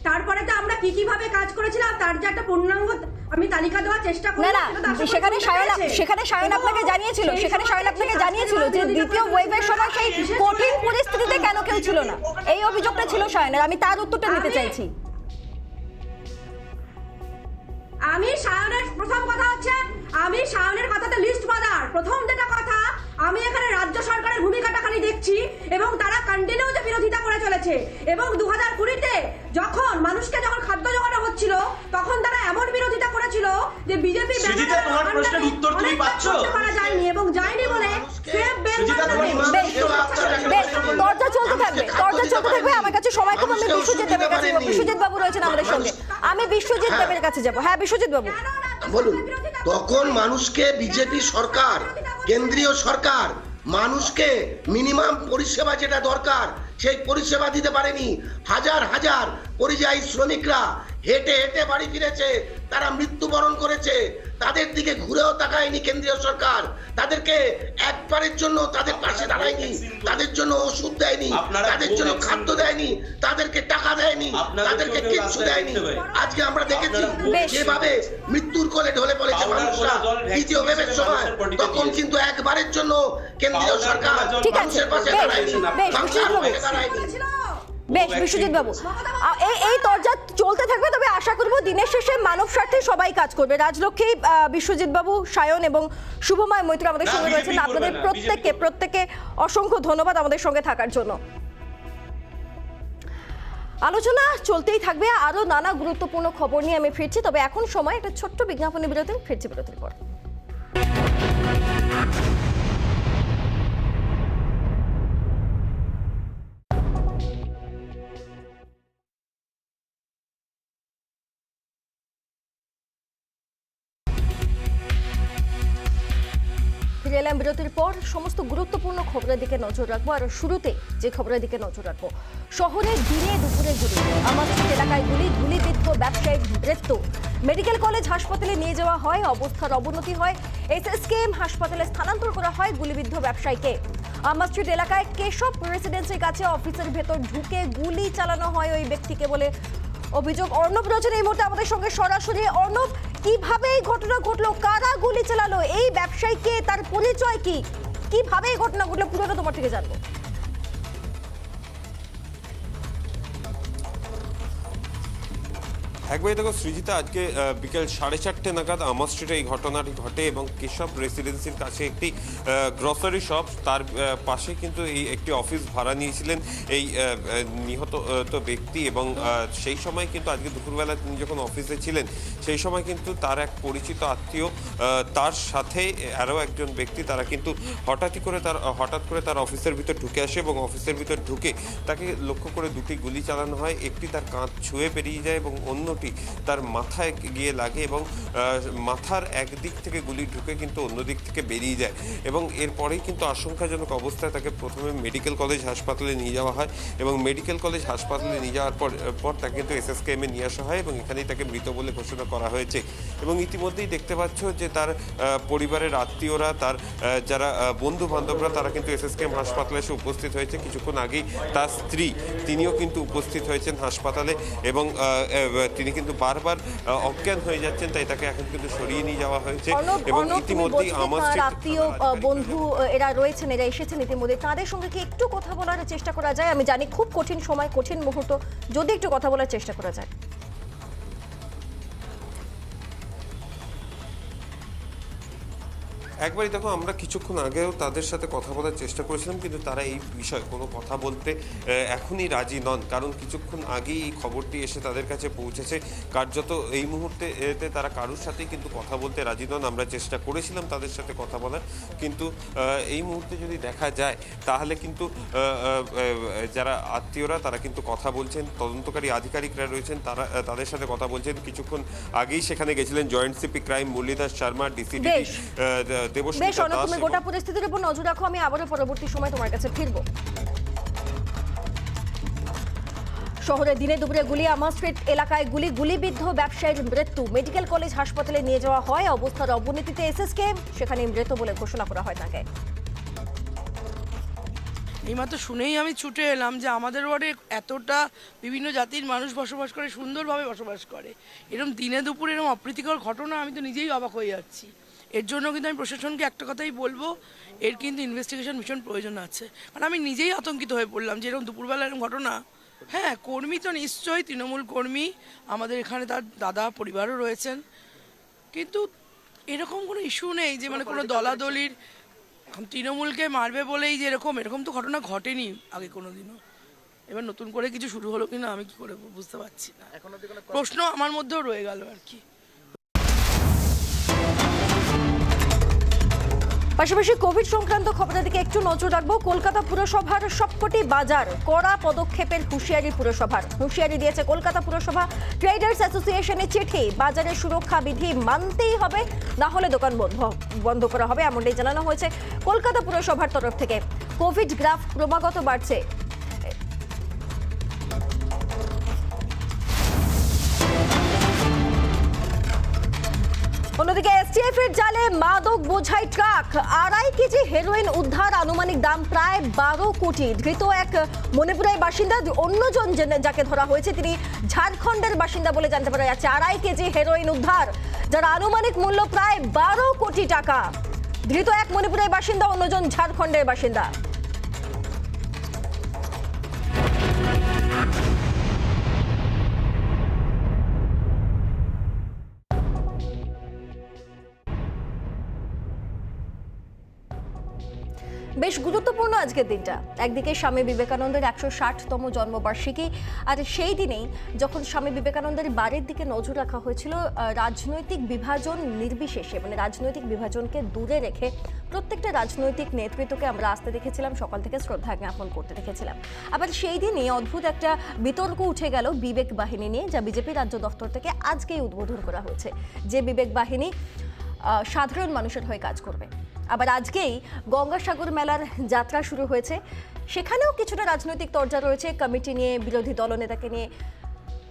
তারপরে তো আমরা কি ভাবে কাজ করেছিলাম তার যে একটা পূর্ণাঙ্গ আমি তালিকা দেওয়ার চেষ্টা করি। না, সেখানে সায়ন আপনাকে জানিয়েছিল যে দ্বিতীয় ওয়েভের সময় সেই কঠিন পরিস্থিতিতে কেন কেউ ছিল না, এই অভিযোগটা ছিল সায়নের। আমি তার উত্তরটা নিতে চাইছি। আমি সায়নের প্রথম কথা হচ্ছে, আমি সায়নের কথাতে লিস্ট বাজার প্রথম যেটা কথা, আমি এখানে রাজ্য সরকারের ভূমিকাটা খালি দেখছি এবং তারা কন্টিনিউ যে বিরোধিতা করে চলেছে। এবং 2020-তে যখন মানুষকে যখন খাদ্য জোগানো হচ্ছিল, তখন তারা এমন বিরোধিতা করেছিল যে বিজেপি তোমার প্রশ্নের উত্তর তুমি পাচ্ছ করা যায়নি, এবং যায়নি বলে দরজা চলতে থাকবে। আমার কাছে সময় কম, আমি বিশ্বজিৎ দেবের কাছে যাব। বিশ্বজিৎ বাবু রয়েছেন আমাদের সঙ্গে, আমি বিশ্বজিৎ দেবের কাছে যাব। হ্যাঁ বিশ্বজিৎ বাবু বলুন। তখন মানুষকে বিজেপি সরকার, কেন্দ্রীয় সরকার মানুষকে মিনিমাম পরিষেবা যেটা দরকার সেই পরিষেবা দিতে পারেনি। হাজার হাজার পরিযায়ী শ্রমিকরা হেঁটে হেঁটে বাড়ি ফিরেছে, তারা মৃত্যুবরণ করেছে। তাদের দিকে ঘুরেও তাকায়নি কেন্দ্রীয় সরকার, তাদেরকে একবারের জন্য তাদের পাশে দাঁড়ায়নি, তাদের জন্য ওষুধ দেয়নি, তাদের জন্য খাদ্য দেয়নি, তাদেরকে টাকা দেয়নি, তাদেরকে কিচ্ছু দেয়নি। আজকে আমরা দেখেছি যেভাবে মৃত্যুর কোলে ঢলে পড়েছে মানুষরা দ্বিতীয় ওয়েভের সময়, তখন কিন্তু একবারের জন্য কেন্দ্রীয় সরকার মানুষের পাশে দাঁড়ায়নি, বাংলার পাশে দাঁড়ায়নি। বেশ বিশ্বজিৎ বাবু, এই দরজা চলতে থাকবে, তবে আশা করব দিনের শেষে মানব স্বার্থে সবাই কাজ করবে। রাজলক্ষ্মী, বিশ্বজিৎ বাবু, সায়ন এবং শুভময় মৈত্র আমাদের সঙ্গে রয়েছেন। আপনাদের প্রত্যেককে অসংখ্য ধন্যবাদ আমাদের সঙ্গে থাকার জন্য। আলোচনা চলতেই থাকবে, আরো নানা গুরুত্বপূর্ণ খবর নিয়ে আমি ফিরছি, তবে এখন সময় একটা ছোট্ট বিজ্ঞাপনী বিরতি। ফিরছি বিরতির পর। ফিরে এলাম বিরতির পর। সমস্ত গুরুত্বপূর্ণ খবরের দিকে নজর রাখবো, আর শুরুতে যে খবরের দিকে নজর রাখবো, শহরের দিনে দুপুরে গুলি, আমাদের এলাকায় গুলিবিদ্ধ ব্যবসায়িক মৃত্যু। মেডিকেল কলেজ হাসপাতালে নিয়ে যাওয়া হয়, অবস্থার অবনতি হয়, এসএসকেএম হাসপাতালে স্থানান্তর করা হয় গুলিবিদ্ধ ব্যবসায়ীকে। আম্বা স্ট্রিট এলাকায় কেশব রেসিডেন্সির কাছে অফিসের ভেতর ঢুকে গুলি চালানো হয় ওই ব্যক্তিকে বলে অভিযোগ। অর্ণব রয়েছেন এই মুহূর্তে আমাদের সঙ্গে সরাসরি। অর্ণব, কিভাবে এই ঘটনা ঘটলো, কারা গুলি চালালো, এই ব্যবসায়ীকে, তার পরিচয় কি, কিভাবে এই ঘটনা ঘটলো, পুরোটা তোমার থেকে জানবো। একবারই দেখো সৃজিতা, আজকে বিকেল 4:30 নাগাদ আমা স্ট্রিটে এই ঘটনাটি ঘটে এবং কেশব রেসিডেন্সির কাছে একটি গ্রসারি শপ, তার পাশে কিন্তু এই একটি অফিস ভাড়া নিয়েছিলেন এই নিহত ব্যক্তি। এবং সেই সময় কিন্তু আজকে দুপুরবেলা তিনি যখন অফিসে ছিলেন সেই সময় কিন্তু তার এক পরিচিত আত্মীয়, তার সাথে আরও একজন ব্যক্তি, তারা কিন্তু হঠাৎ করে তার অফিসের ভিতর ঢুকে আসে এবং অফিসের ভিতর ঢুকে তাকে লক্ষ্য করে দুটি গুলি চালানো হয়। একটি তার কাঁধ ছুঁয়ে বেরিয়ে যায় এবং অন্যটি তার মাথায় গিয়ে লাগে এবং মাথার একদিক থেকে গুলি ঢুকে কিন্তু অন্য দিক থেকে বেরিয়ে যায়। এবং এরপরেই কিন্তু আশঙ্কাজনক অবস্থায় তাকে প্রথমে মেডিকেল কলেজ হাসপাতালে নিয়ে যাওয়া হয় এবং মেডিকেল কলেজ হাসপাতালে নিয়ে যাওয়ার পর তাকে কিন্তু এসএসকেএমে নিয়ে আসা হয় এবং এখানেই তাকে মৃত বলে ঘোষণা করা হয়েছে। এবং ইতিমধ্যেই দেখতে পাচ্ছ যে তার পরিবারের আত্মীয়রা, তার যারা বন্ধু বান্ধবরা, তারা কিন্তু এসএসকেএম হাসপাতালে এসে উপস্থিত হয়েছে। কিছুক্ষণ আগেই তার স্ত্রী, তিনিও কিন্তু উপস্থিত হয়েছেন হাসপাতালে এবং তিনি কিন্তু বারবার অজ্ঞান হয়ে যাচ্ছেন, তাই তাকে এখন কিন্তু সরিয়ে নিয়ে যাওয়া হয়েছে। এবং ইতিমধ্যেই আমার আত্মীয় বন্ধু এরা রয়েছেন, এরা এসেছেন ইতিমধ্যে, তাদের সঙ্গে কি একটু কথা বলার চেষ্টা করা যায়? আমি জানি খুব কঠিন সময়, কঠিন মুহূর্ত, যদি একটু কথা বলার চেষ্টা করা যায়। একবারই দেখো, আমরা কিছুক্ষণ আগেও তাদের সাথে কথা বলার চেষ্টা করেছিলাম, কিন্তু তারা এই বিষয়ে কোনো কথা বলতে এখনই রাজি নন। কারণ কিছুক্ষণ আগেই এই খবরটি এসে তাদের কাছে পৌঁছেছে। কার্যত এই মুহূর্তে তারা কারোর সাথেই কিন্তু কথা বলতে রাজি নন। আমরা চেষ্টা করেছিলাম তাদের সাথে কথা বলার, কিন্তু এই মুহূর্তে যদি দেখা যায় তাহলে কিন্তু যারা আত্মীয়রা তারা কিন্তু কথা বলছেন, তদন্তকারী আধিকারিকরা রয়েছেন, তাদের সাথে কথা বলছেন। কিছুক্ষণ আগেই সেখানে গেছিলেন joint CP crime Muralidhar Sharma, ডিসিডিটি বেশ, তুমি গোটা পরিস্থিতির উপর নজর রাখো, আমি আবারও পরবর্তী সময় তোমার কাছে ফিরবো। শহরে দিনে দুপুরে গুলি, আমা স্ট্রিট এলাকায় গুলিবিদ্ধ ব্যবসায়ীর মৃত্যু। মেডিকেল কলেজ হাসপাতালে নিয়ে যাওয়া হয়, অবস্থার অবনতিতে এসএসকেএম, সেখানে মৃত বলে ঘোষণা করা হয় তাকে। এইমাত্র শুনেই আমি ছুটে এলাম যে আমাদের ওয়ার্ডে এতটা বিভিন্ন জাতির মানুষ বসবাস করে, সুন্দরভাবে বসবাস করে, এরকম দিনে দুপুরে এরকম অপ্রীতিকর ঘটনা, আমি তো নিজেই অবাক হয়ে যাচ্ছি। এর জন্য কিন্তু আমি প্রশাসনকে একটা কথাই বলবো, এর কিন্তু ইনভেস্টিগেশন ভীষণ প্রয়োজন আছে। কারণ আমি নিজেই আতঙ্কিত হয়ে পড়লাম যে এরকম দুপুরবেলা এরকম ঘটনা। হ্যাঁ, কর্মী তো নিশ্চয়ই, তৃণমূল কর্মী, আমাদের এখানে তার দাদা পরিবারও রয়েছেন, কিন্তু এরকম কোনো ইস্যু নেই যে মানে কোনো দলাদলির তৃণমূলকে মারবে বলেই যে এরকম তো ঘটনা ঘটেনি আগে কোনোদিনও। এবার নতুন করে কিছু শুরু হলো কিনা আমি কি করে বুঝতে পারছি না, প্রশ্ন আমার মধ্যেও রয়ে গেল আর কি। পাশাপাশি কোভিড সংক্রান্ত খবরের দিকে একটু নজর রাখবো। কলকাতা পুরসভার সবকটি বাজার কড়া পদক্ষেপের হুঁশিয়ারি পুরসভার। হুঁশিয়ারি দিয়েছে কলকাতা পুরসভা। ট্রেডার্স অ্যাসোসিয়েশনের চিঠি, বাজারের সুরক্ষা বিধি মানতেই হবে, না হলে দোকান বন্ধ করা হবে, এমনটাই জানানো হয়েছে কলকাতা পুরসভার তরফ থেকে। কোভিড গ্রাফ ক্রমাগত বাড়ছে। অন্যদিকে এসটিএফ এর জালে মাদক বোঝাই ট্রাক, 2.5 কেজি হেরোইন উদ্ধার, আনুমানিক দাম প্রায় 12 কোটি। ধৃত এক মণিপুরের বাসিন্দা, অন্যজন যাকে ধরা হয়েছে তিনি ঝাড়খণ্ডের বাসিন্দা বলে জানতে পারা যাচ্ছে। 2.5 কেজি হেরোইন উদ্ধার, যার আনুমানিক মূল্য প্রায় 12 কোটি টাকা। ধৃত এক মণিপুরের বাসিন্দা, অন্যজন ঝাড়খণ্ডের বাসিন্দা। বেশ গুরুত্বপূর্ণ আজকের দিনটা। একদিকে স্বামী বিবেকানন্দের 160তম জন্মবার্ষিকী, আর সেই দিনেই যখন স্বামী বিবেকানন্দের বাড়ির দিকে নজর রাখা হয়েছিল, রাজনৈতিক বিভাজন নির্বিশেষে, মানে রাজনৈতিক বিভাজনকে দূরে রেখে প্রত্যেকটা রাজনৈতিক নেতৃত্বকে আমরা আসতে দেখেছিলাম, সকাল থেকে শ্রদ্ধা জ্ঞাপন করতে দেখেছিলাম। আবার সেই দিনই অদ্ভুত একটা বিতর্ক উঠে গেল বিবেক বাহিনী নিয়ে, যা বিজেপি রাজ্য দফতর থেকে আজকেই উদ্বোধন করা হয়েছে। যে বিবেক বাহিনী সাধারণ মানুষের হয়ে কাজ করবে। আবার আজকেই গঙ্গাসাগর মেলার যাত্রা শুরু হয়েছে, সেখানেও কিছুটা রাজনৈতিক তরজা রয়েছে। কমিটি নিয়ে, বিরোধী দলনেতাকে নিয়ে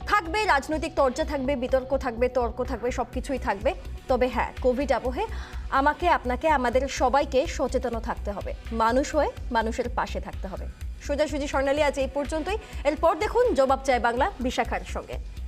থাকবে রাজনৈতিক চর্চা থাকবে, বিতর্ক থাকবে, তর্ক থাকবে, সবকিছুই থাকবে। তবে হ্যাঁ, কোভিড আবহে আমাকে, আপনাকে, আমাদের সবাইকে সচেতন থাকতে হবে, মানুষ হয়ে মানুষের পাশে থাকতে হবে। সোজাসুজি স্বর্ণালী আজ এই পর্যন্তই। এরপর দেখুন জবাব চায় বাংলা বিশাখার সঙ্গে।